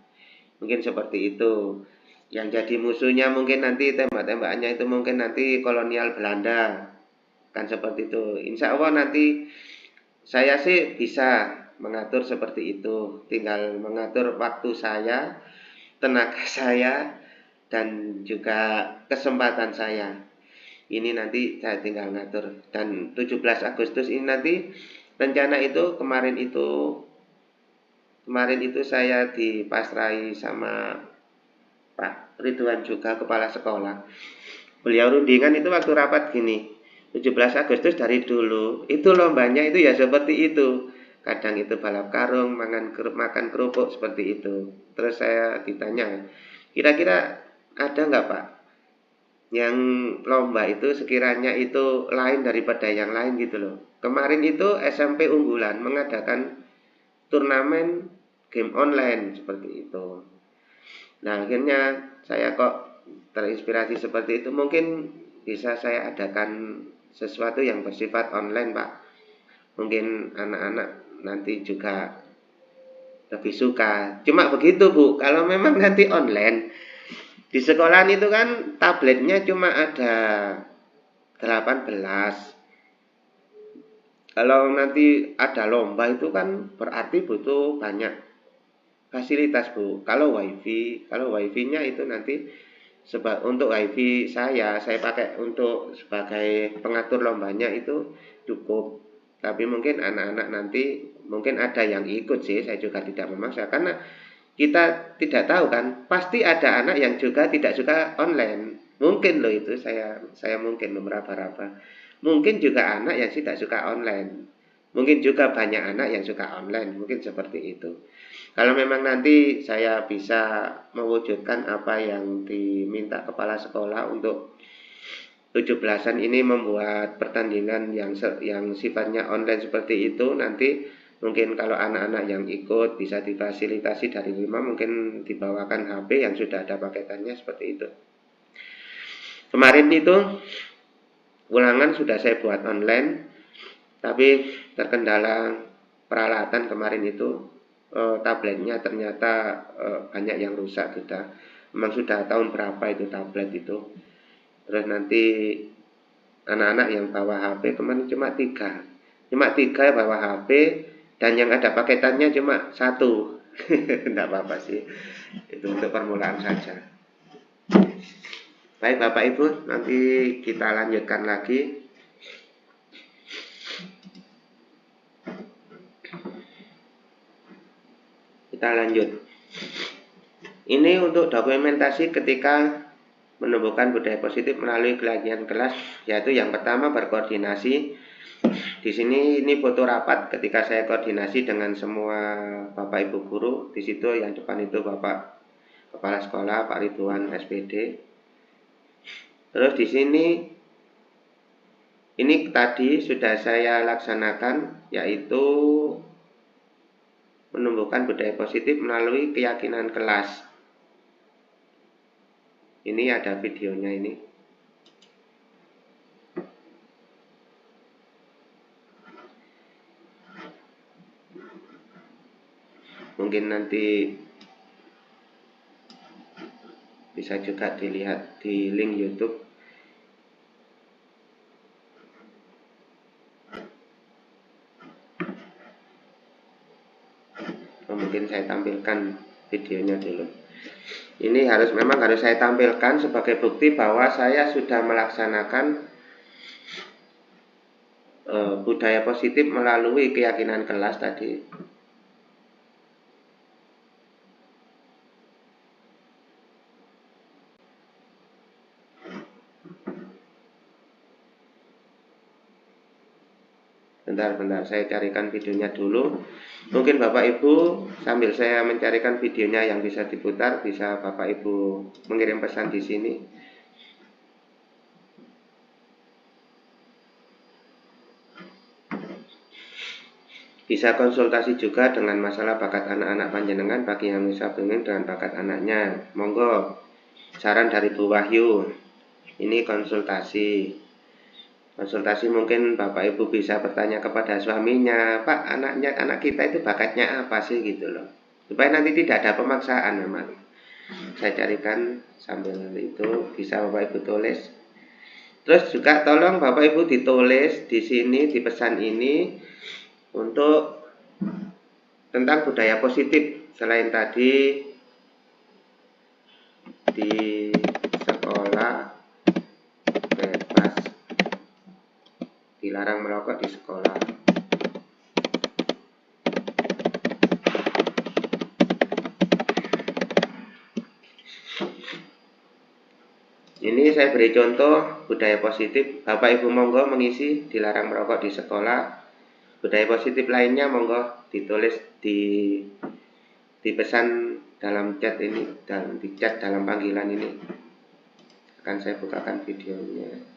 Mungkin seperti itu. Yang jadi musuhnya mungkin nanti tembak-tembakannya itu mungkin nanti kolonial Belanda. Kan seperti itu. Insya Allah nanti saya sih bisa mengatur seperti itu. Tinggal mengatur waktu saya, tenaga saya, dan juga kesempatan saya. Ini nanti saya tinggal ngatur. Dan 17 Agustus ini nanti rencana itu kemarin itu saya dipasrai sama Pak Ridwan juga, kepala sekolah. Beliau rundingan itu waktu rapat gini, 17 Agustus dari dulu itu lombanya itu ya seperti itu. Kadang itu balap karung, makan kerupuk seperti itu. Terus saya ditanya, kira-kira ada nggak Pak yang lomba itu sekiranya itu lain daripada yang lain gitu loh. Kemarin itu SMP unggulan mengadakan turnamen game online seperti itu. Nah akhirnya saya kok terinspirasi seperti itu, mungkin bisa saya adakan sesuatu yang bersifat online Pak. Mungkin anak-anak nanti juga lebih suka. Cuma begitu Bu, kalau memang nanti online, di sekolahan itu kan tabletnya cuma ada 18. Kalau nanti ada lomba itu kan berarti butuh banyak fasilitas Bu. Kalau wifi-nya itu nanti untuk wifi saya pakai untuk sebagai pengatur lombanya itu cukup. Tapi mungkin anak-anak nanti mungkin ada yang ikut sih, saya juga tidak memaksa karena kita tidak tahu kan, pasti ada anak yang juga tidak suka online. Mungkin loh itu saya mungkin meraba-raba. Mungkin juga anak yang tidak suka online. Mungkin juga banyak anak yang suka online, mungkin seperti itu. Kalau memang nanti saya bisa mewujudkan apa yang diminta kepala sekolah untuk 17-an ini membuat pertandingan yang sifatnya online seperti itu, nanti mungkin kalau anak-anak yang ikut bisa difasilitasi dari rumah, mungkin dibawakan HP yang sudah ada paketannya seperti itu. Kemarin itu ulangan sudah saya buat online, tapi terkendala peralatan kemarin itu tabletnya ternyata banyak yang rusak sudah. Memang sudah tahun berapa itu tablet itu. Terus nanti anak-anak yang bawa HP kemarin cuma 3 bawa HP, dan yang ada paketannya cuma 1. Tidak apa-apa sih, itu untuk permulaan saja. Baik Bapak Ibu, nanti kita lanjutkan lagi. Kita lanjut. Ini untuk dokumentasi ketika menumbuhkan budaya positif melalui kegiatan kelas, yaitu yang pertama berkoordinasi. Di sini ini foto rapat ketika saya koordinasi dengan semua Bapak Ibu guru. Di situ yang depan itu Bapak Kepala Sekolah Pak Ridwan SPD. Terus di sini ini tadi sudah saya laksanakan, yaitu menumbuhkan budaya positif melalui keyakinan kelas. Ini ada videonya ini. Mungkin nanti bisa juga dilihat di link YouTube. Mungkin saya tampilkan videonya dulu. Ini memang harus saya tampilkan sebagai bukti bahwa saya sudah melaksanakan budaya positif melalui keyakinan kelas tadi. Bentar, saya carikan videonya dulu. Mungkin Bapak Ibu sambil saya mencarikan videonya yang bisa diputar, bisa Bapak Ibu mengirim pesan di sini. Bisa konsultasi juga dengan masalah bakat anak-anak panjenengan bagi yang bisa pengen dengan bakat anaknya. Monggo, saran dari Bu Wahyu. Ini konsultasi. Konsultasi mungkin Bapak Ibu bisa bertanya kepada suaminya, Pak, anak kita itu bakatnya apa sih gitu loh. Supaya nanti tidak ada pemaksaan memang. Saya carikan sambil itu bisa Bapak Ibu tulis. Terus juga tolong Bapak Ibu ditulis di sini di pesan ini untuk tentang budaya positif. Selain tadi di sekolah bebas, dilarang merokok di sekolah. Ini saya beri contoh budaya positif. Bapak Ibu monggo mengisi dilarang merokok di sekolah. Budaya positif lainnya monggo ditulis di pesan dalam chat ini, dan di chat dalam panggilan ini. Akan saya bukakan videonya.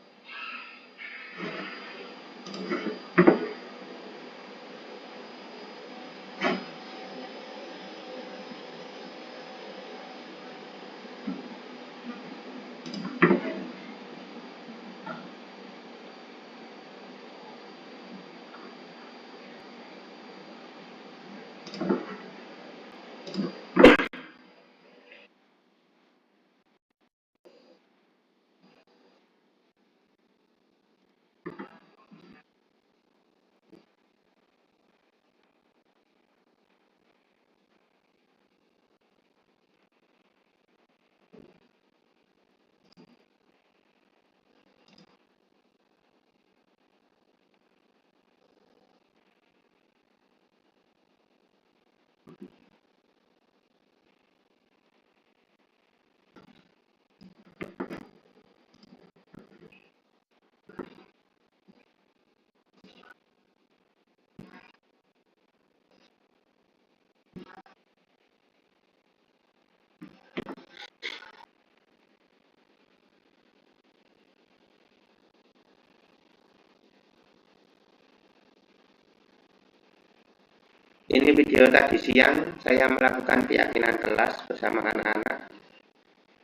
Ini video tadi siang saya melakukan keyakinan kelas bersama anak-anak.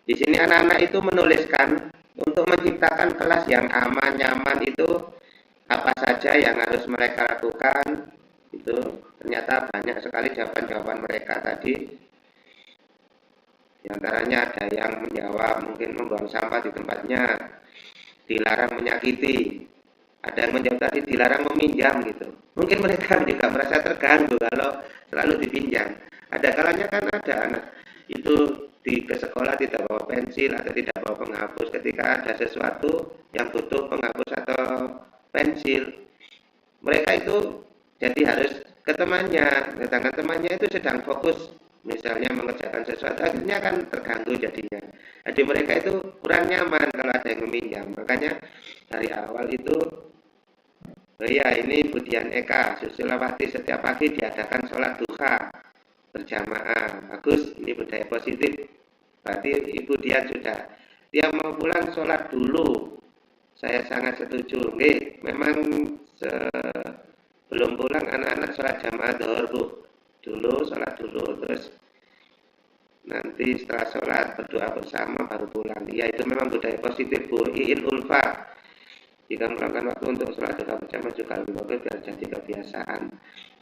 Di sini anak-anak itu menuliskan untuk menciptakan kelas yang aman, nyaman itu apa saja yang harus mereka lakukan. Itu ternyata banyak sekali jawaban-jawaban mereka tadi. Di antaranya ada yang menjawab mungkin membuang sampah di tempatnya, dilarang menyakiti. Ada yang menjawab tadi dilarang meminjam gitu. Mungkin mereka juga merasa terganggu kalau selalu dipinjam. Ada kalanya kan ada anak itu ke sekolah tidak bawa pensil atau tidak bawa penghapus. Ketika ada sesuatu yang butuh penghapus atau pensil, mereka itu jadi harus ke temannya, sedangkan temannya itu sedang fokus misalnya mengerjakan sesuatu, akhirnya kan terganggu jadinya. Jadi mereka itu kurang nyaman kalau ada yang meminjam. Makanya dari awal itu, oh iya, ini Bu Dian Eka Susilawati, setiap pagi diadakan sholat duha berjamaah. Bagus, ini budaya positif. Berarti Ibu Dian sudah, dia mau pulang sholat dulu. Saya sangat setuju. Oke, memang belum pulang anak-anak sholat jamaah zuhur, Bu. Dulu sholat dulu, terus nanti setelah sholat berdoa bersama baru pulang. Ya, itu memang budaya positif, Bu. Iin Ulfa, jika meluangkan waktu untuk sholat duha bersama juga lebih bagus biar jadi kebiasaan.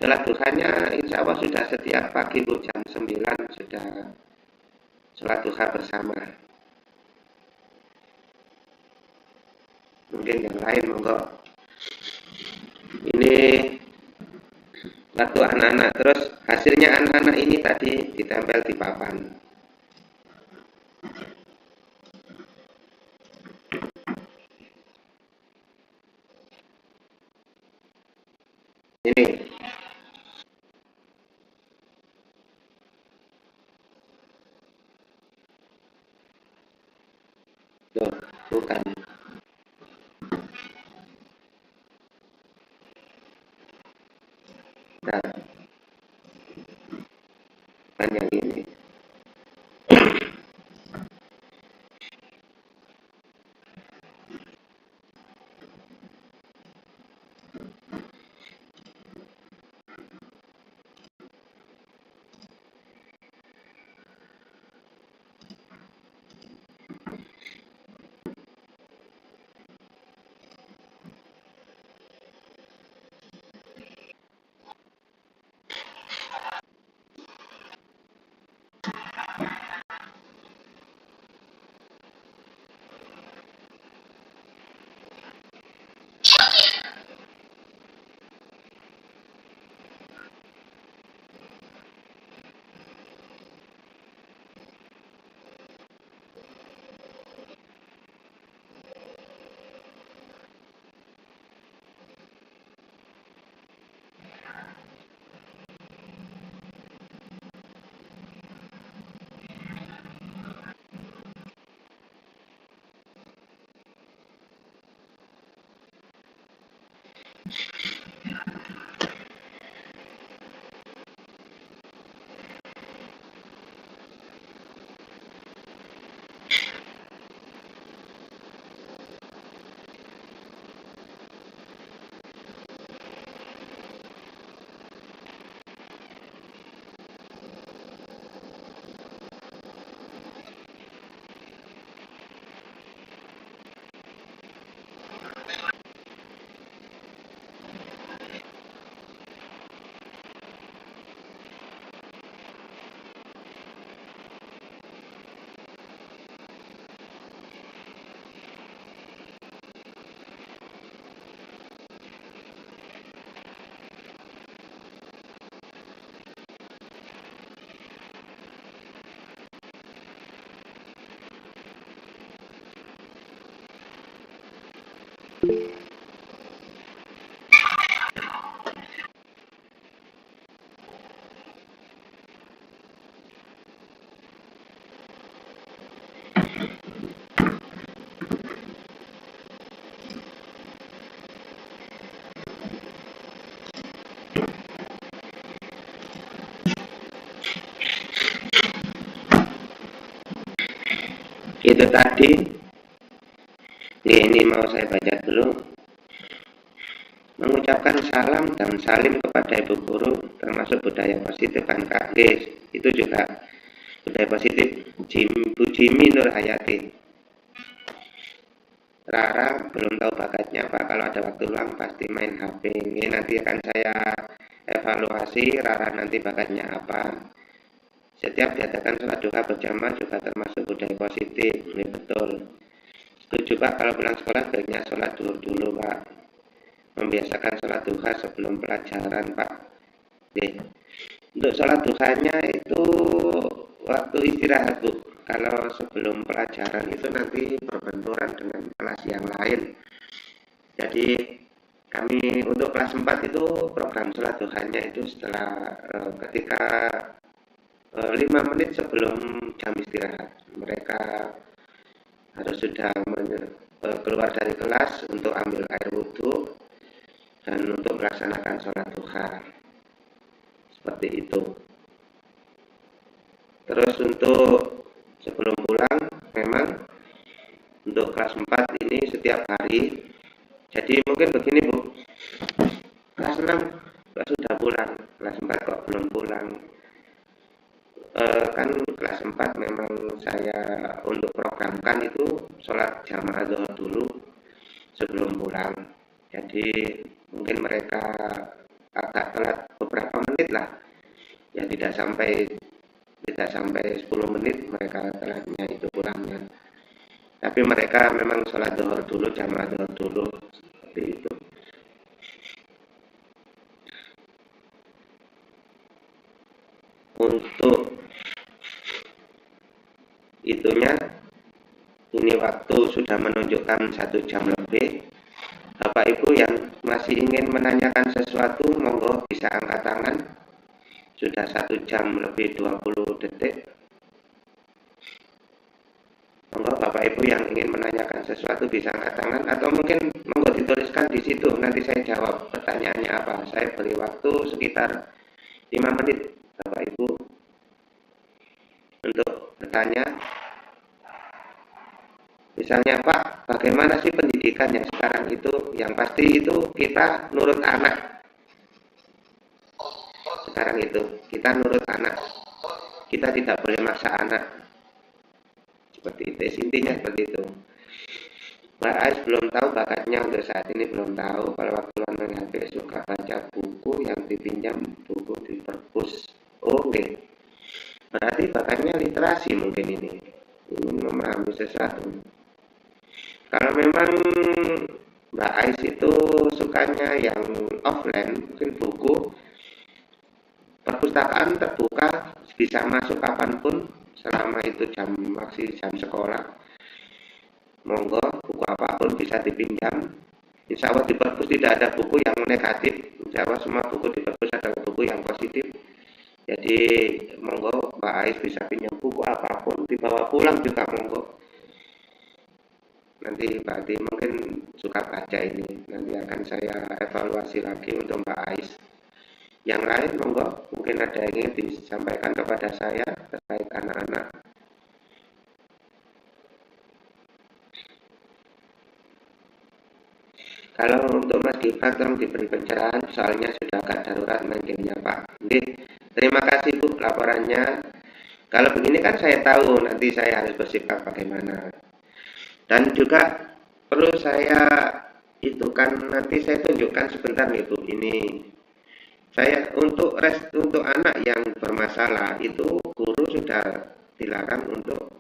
Sholat duhanya insya Allah sudah setiap pagi, Bu, jam 9 sudah sholat duha bersama. Mungkin yang lain monggo. Ini waktu anak-anak, terus hasilnya anak-anak ini tadi ditempel di papan. Ini tuh, bukan. Nah, bukan yang ini. Itu tadi. Ini mau saya baca dulu. Mengucapkan salam dan salim kepada ibu guru termasuk budaya positif kan Kak. Itu juga budaya positif. Bu Jimmy Nur Hayati. Rara belum tahu bakatnya apa, kalau ada waktu luang pasti main HP. Ini nanti akan saya evaluasi Rara nanti bakatnya apa. Setiap diadakan sholat duha berjamaah juga termasuk budaya positif. Ini betul. Setuju Pak, kalau pulang sekolah baiknya sholat duhur dulu Pak. Membiasakan sholat duha sebelum pelajaran Pak. Untuk sholat duhanya itu waktu istirahat Bu. Kalau sebelum pelajaran itu nanti berbenturan dengan kelas yang lain. Jadi kami untuk kelas 4 itu program sholat duhanya itu setelah ketika 5 menit sebelum jam istirahat. Mereka harus sudah keluar dari kelas untuk ambil air wudhu dan untuk melaksanakan sholat duha. Seperti itu. Terus untuk sebelum pulang memang untuk kelas 4 ini setiap hari. Jadi mungkin begini Bu, kelas 6 sudah pulang, kelas 4 kok belum pulang. Kan kelas 4 memang saya untuk programkan itu sholat jamaah zuhur dulu sebelum pulang. Jadi mungkin mereka agak telat beberapa menit lah, ya tidak sampai 10 menit mereka telatnya itu pulangnya. Tapi mereka memang sholat zuhur dulu, jamaah zuhur dulu, seperti itu. Untuk itunya, ini waktu sudah menunjukkan 1 jam lebih. Bapak Ibu yang masih ingin menanyakan sesuatu, monggo bisa angkat tangan. Sudah 1 jam lebih 20 detik. Monggo Bapak Ibu yang ingin menanyakan sesuatu bisa angkat tangan, atau mungkin monggo dituliskan di situ, nanti saya jawab pertanyaannya apa. Saya beri waktu sekitar 5 menit Bapak Ibu untuk bertanya. Misalnya Pak, bagaimana sih pendidikan yang sekarang itu? Yang pasti itu kita nurut anak. Sekarang itu kita nurut anak. Kita tidak boleh maksa anak. Seperti itu, intinya seperti itu. Mbak Ais belum tahu bakatnya untuk saat ini, belum tahu. Kalau waktu nonton HP suka baca buku yang dipinjam, buku di perpus. Oh, oke. Berarti bakatnya literasi mungkin ini memahami sesuatu. Kalau memang Mbak Ais itu sukanya yang offline, mungkin buku, perpustakaan terbuka, bisa masuk kapanpun, selama itu masih jam sekolah. Monggo, buku apapun bisa dipinjam. Insya Allah di perpus tidak ada buku yang negatif. Insya Allah semua buku di perpus adalah buku yang positif. Jadi monggo Mbak Ais bisa pinjam buku apapun, dibawa pulang juga monggo. Nanti Mbak Adi mungkin suka baca ini, nanti akan saya evaluasi lagi untuk Mbak Ais. Yang lain monggo, mungkin ada yang ingin disampaikan kepada saya terkait anak-anak. Kalau untuk Mas Gibran tolong diberi pencerahan, soalnya sudah agak darurat manggilnya Pak. Oke, terima kasih Bu laporannya. Kalau begini kan saya tahu nanti saya harus bersikap bagaimana. Dan juga perlu saya itu kan nanti saya tunjukkan sebentar nih Bu. Ini saya untuk anak yang bermasalah itu guru sudah dilarang untuk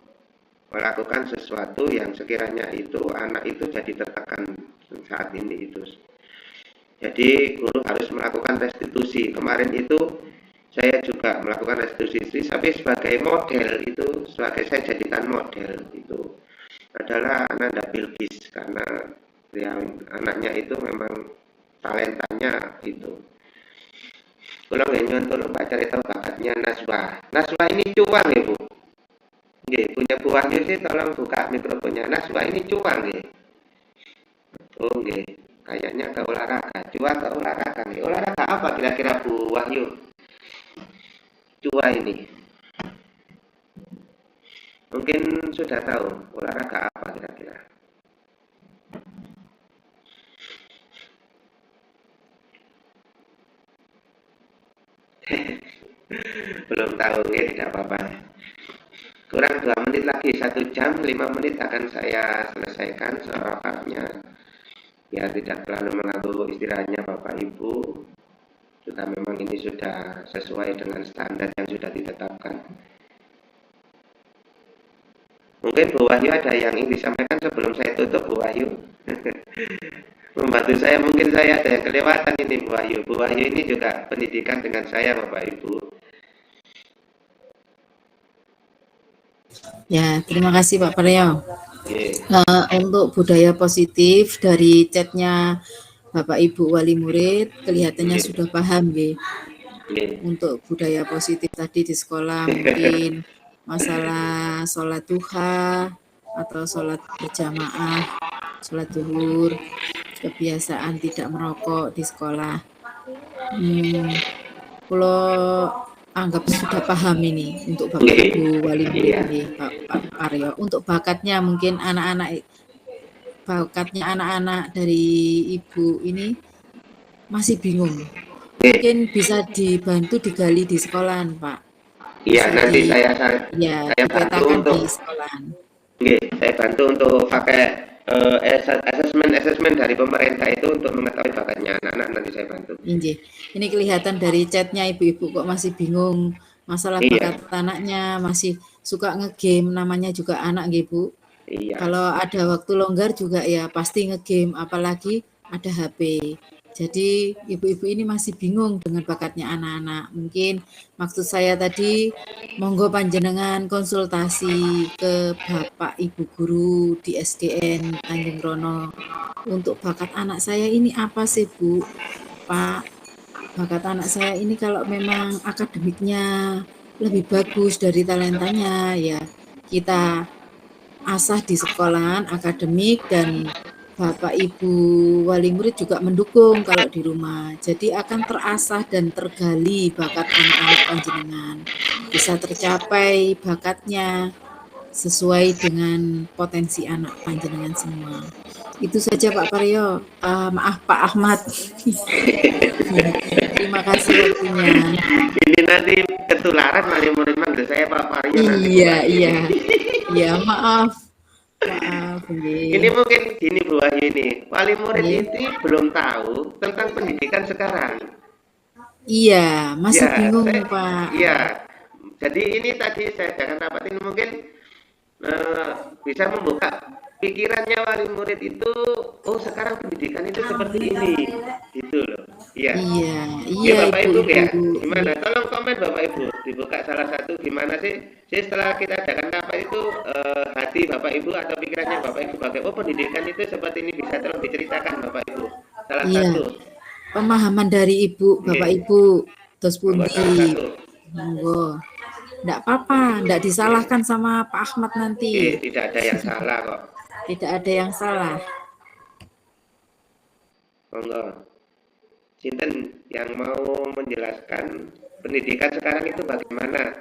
melakukan sesuatu yang sekiranya itu anak itu jadi tertekan saat ini itu. Jadi guru harus melakukan restitusi. Kemarin itu saya juga melakukan restitusi, tapi sebagai model itu, sebagai saya jadikan model itu adalah Ananda Bilqis, karena yang anaknya itu memang talentanya itu. Kalau nggak tolong Pak cari tahu bakatnya Naswa. Naswa ini cuang ya Bu. Nggih, punya Bu Wahyu sih tolong buka mikrofonnya. Naswa ini cuang nggih. Oh nggih, kayaknya ke olahraga. Cuang ke olahraga nggih. Olahraga apa kira-kira Bu Wahyu? Cua ini. Mungkin sudah tahu olahraga apa kira-kira. Belum tahu ya, tidak apa-apa. Kurang 2 menit lagi, 1 jam 5 menit akan saya selesaikan soalnya. Ya tidak terlalu mengganggu istirahatnya Bapak Ibu. Juga memang ini sudah sesuai dengan standar yang sudah ditetapkan. Mungkin Bu Wahyu ada yang ingin disampaikan sebelum saya tutup Bu Wahyu. Membantu saya, mungkin saya ada yang kelewatan ini Bu Wahyu. Bu Wahyu ini juga pendidikan dengan saya Bapak Ibu. Ya, terima kasih Pak Paryo. Nggih. Untuk budaya positif dari chatnya Bapak Ibu wali murid kelihatannya Nggih. sudah paham nggih. Nggih. Untuk budaya positif tadi di sekolah mungkin masalah sholat duha atau sholat berjamaah, sholat zuhur, kebiasaan tidak merokok di sekolah. Kalau anggap sudah paham ini untuk Bapak Nggih. Ibu wali murid Iya. ini Pak Aryo. Untuk bakatnya mungkin anak-anak dari Ibu ini masih bingung. Mungkin bisa dibantu digali di sekolahan, Pak. Iya, Bisa nanti saya dipetakan bantu untuk di sekolahan. nggih, saya bantu untuk pakai asesmen dari pemerintah itu untuk mengetahui bakatnya anak-anak, nanti saya bantu. Injih. Ini kelihatan dari chatnya ibu-ibu kok masih bingung masalah Iya. bakat anaknya, masih suka ngegame, namanya juga anak nggih, Bu. Iya. Kalau ada waktu longgar juga ya pasti ngegame, apalagi ada HP. Jadi ibu-ibu ini masih bingung dengan bakatnya anak-anak. Mungkin maksud saya tadi monggo panjenengan konsultasi ke Bapak Ibu guru di SDN Tanjung Rono. Untuk bakat anak saya ini apa sih, Bu? Pak, bakat anak saya ini kalau memang akademiknya lebih bagus dari talentanya, ya kita asah di sekolahan akademik dan Bapak Ibu wali murid juga mendukung kalau di rumah. Jadi akan terasah dan tergali bakat anak-anak panjenengan. Bisa tercapai bakatnya sesuai dengan potensi anak panjenengan semua. Itu saja Pak Paryo. Maaf Pak Ahmad. Terima kasih waktunya. Ini nanti ketularan wali murid manggil saya Pak Paryo. Iya. Ya maaf. Ini mungkin gini Bu Wahyu ini, wali murid ini belum tahu tentang pendidikan sekarang. Iya, masih Ya, bingung Pak. Iya, jadi ini tadi saya jangan rapat ini mungkin bisa membuka pikirannya wali murid itu, oh sekarang pendidikan itu seperti ini, gitu loh. Iya. Iya Bapak Ibu ya, Ibu. gimana? Tolong komen Bapak Ibu, dibuka salah satu gimana sih setelah kita adakan rapat itu hati Bapak Ibu atau pikirannya Bapak Ibu pakai, oh pendidikan itu seperti ini, bisa tolong diceritakan Bapak Ibu. Salah satu. Pemahaman dari Ibu, Bapak Ibu, terus pundi. Monggo. Enggak apa-apa, enggak disalahkan sama Pak Ahmad nanti. Tidak ada yang salah kok. Tidak ada yang salah. Monggo. Sinten yang mau menjelaskan pendidikan sekarang itu bagaimana?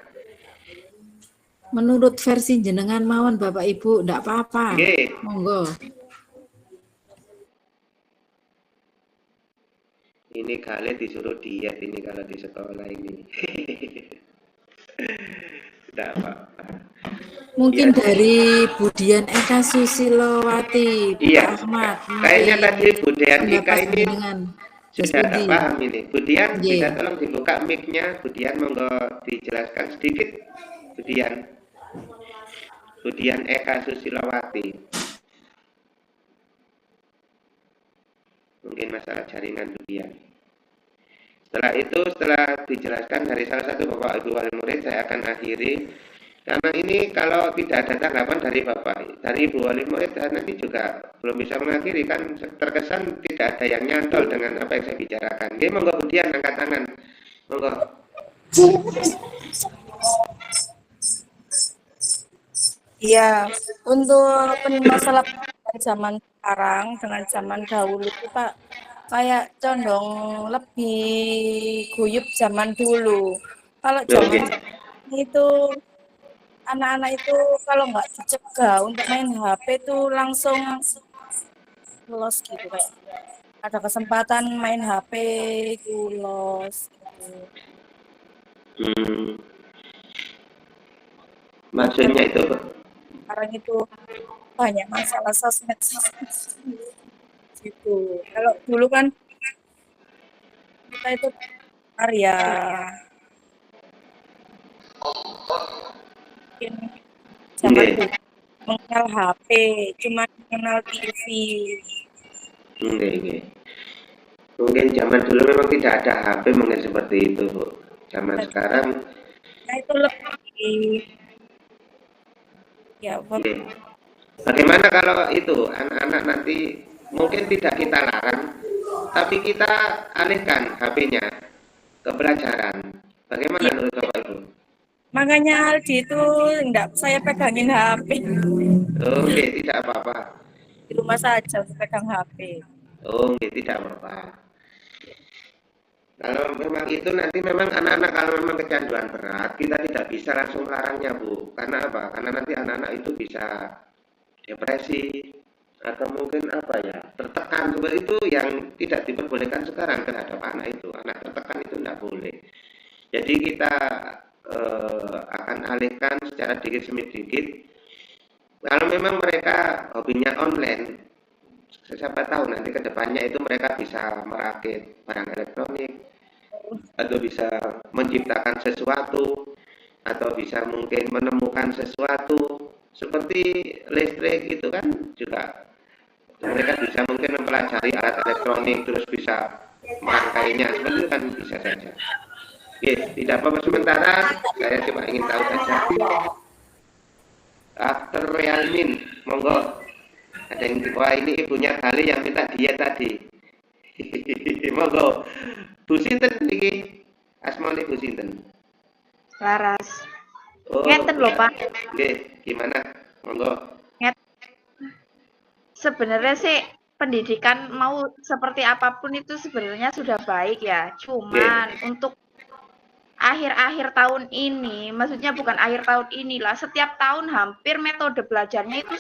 Menurut versi jenengan mawon Bapak Ibu, enggak apa-apa. Nggih. Monggo. Ini kalian disuruh diet ini kalau di sekolah ini. Tidak apa-apa. Mungkin dari Budian Eka Susilowati, Iya. Pak Ahmad. Kayaknya tadi Budian Eka pendapat ini jenengan. sudah tak paham ini. Budian Iya. bisa tolong dibuka mic-nya. Budian monggo dijelaskan sedikit. Budian Eka Susilowati. Mungkin masalah jaringan Budian. Setelah itu, setelah dijelaskan dari salah satu Bapak Ibu wali murid, saya akan akhiri. Karena ini kalau tidak ada tanggapan dari Bapak, dari Ibu wali murid, saya nanti juga belum bisa mengakhiri, kan terkesan tidak ada yang nyantol dengan apa yang saya bicarakan. Oke, monggo Budian angkat tangan. Monggo. Iya, untuk masalah zaman sekarang dengan zaman dahulu itu Pak, kayak condong lebih guyup zaman dulu. Kalau zaman itu anak-anak itu kalau nggak dicegah untuk main HP itu langsung los gitu kayak ada kesempatan main HP itu los gitu. Maksudnya itu Sekarang itu banyak masalah sosmed gitu. Kalau dulu kan kita itu karya mungkin zaman dulu mengenal HP, cuma mengenal TV. Mungkin zaman dulu memang tidak ada HP mungkin seperti itu, Bu. Zaman sekarang Nah itu lebih Ya, Pak. Oke. Bagaimana kalau itu anak-anak nanti mungkin tidak kita larang, tapi kita alihkan HP-nya ke pelajaran. Bagaimana menurut Bapak Ibu? Makanya Aldi itu enggak saya pegangin HP. Oke, tidak apa-apa. Di rumah saja pegang HP. Oke, tidak apa-apa. Kalau memang itu nanti memang anak-anak kalau memang kecanduan berat, kita tidak bisa langsung larangnya, Bu. Karena apa? Karena nanti anak-anak itu bisa depresi atau mungkin apa ya, tertekan. Seperti itu yang tidak diperbolehkan sekarang terhadap anak itu. Anak tertekan itu tidak boleh. Jadi kita akan alihkan secara dikit demi dikit. Kalau memang mereka hobinya online, siapa tahu nanti ke depannya itu mereka bisa merakit barang elektronik atau bisa menciptakan sesuatu atau bisa mungkin menemukan sesuatu seperti listrik itu kan juga mereka bisa mungkin mempelajari alat elektronik terus bisa merangkainya seperti itu kan bisa saja. Oke, tidak apa-apa sementara saya cuma ingin tahu saja. After Realmin, monggo. Ada yang wah ini ibunya kali yang minta diet tadi. Monggo. Bu Sinten iki? Asmane Bu Sinten? Laras. Oh, Ngeten lho, Pak. Nggih, gimana? Monggo. Sebenarnya sih pendidikan mau seperti apapun itu sebenarnya sudah baik ya. Cuman untuk akhir-akhir tahun ini, maksudnya bukan akhir tahun inilah, setiap tahun hampir metode belajarnya itu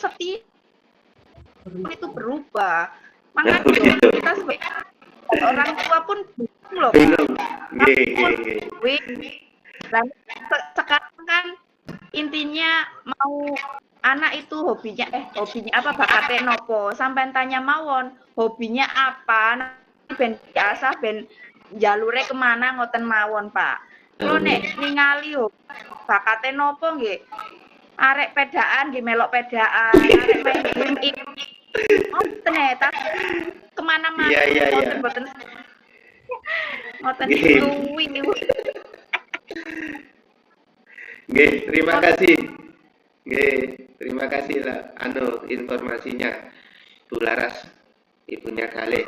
itu berubah. Makanya kita sebagai orang tua pun bingung loh. Dan sekarang kan intinya mau anak itu hobinya apa bakatnya nopo, sampai tanya mawon hobinya apa, ben biasa ben jalure kemana ngoten mawon Pak. Kalau nek ningali bakatnya nopo nggih, arek pedaan nggih melok pedaan, arek main game iki. Oh ternyata kemana-mana. Iya. Ngoten luwi. Nggih, terima kasih. Nggih, terima kasih lah informasinya Bu Laras, ibunya Galih.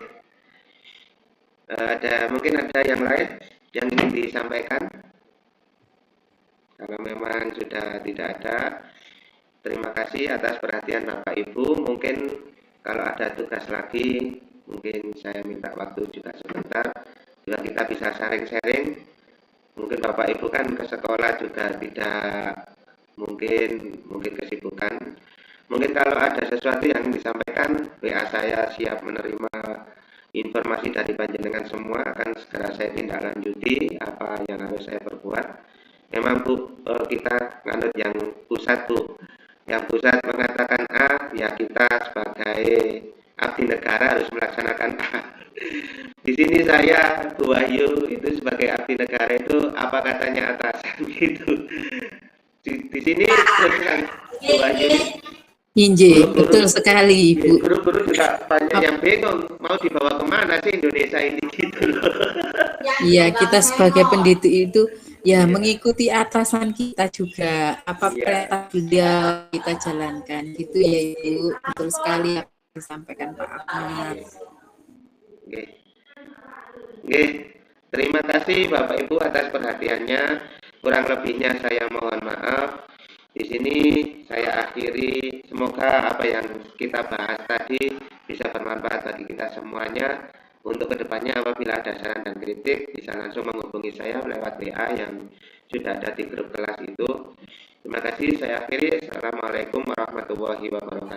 Mungkin ada yang lain yang ingin disampaikan? Kalau memang sudah tidak ada, terima kasih atas perhatian Bapak Ibu. Mungkin kalau ada tugas lagi, mungkin saya minta waktu juga sebentar, juga kita bisa sharing-sharing. Mungkin Bapak Ibu kan ke sekolah juga tidak mungkin kesibukan. Mungkin kalau ada sesuatu yang disampaikan, WA saya siap menerima informasi dari panjenengan semua, akan segera saya tindak lanjuti apa yang harus saya perbuat. Memang Bu, kita nganut yang pusat Bu. Yang pusat mengatakan A, ya kita sebagai abdi negara harus melaksanakan A. Di sini saya Bu Wahyu itu sebagai abdi negara itu apa katanya atasan gitu. Di sini terus kan Bu Wahyu. Inje, betul sekali Ibu. Guru-guru juga banyak yang bingung mau dibawa kemana sih Indonesia ini gitu loh. Iya, kita sebagai pendidik itu ya mengikuti atasan kita juga, apa perintah beliau kita jalankan gitu ya Ibu. Betul sekali apa yang disampaikan Pak Ahmad. Oke, terima kasih Bapak Ibu atas perhatiannya. Kurang lebihnya saya mohon maaf. Di sini saya akhiri, semoga apa yang kita bahas tadi bisa bermanfaat bagi kita semuanya. Untuk kedepannya apabila ada saran dan kritik bisa langsung menghubungi saya lewat WA yang sudah ada di grup kelas itu. Terima kasih, saya akhiri. Assalamualaikum warahmatullahi wabarakatuh.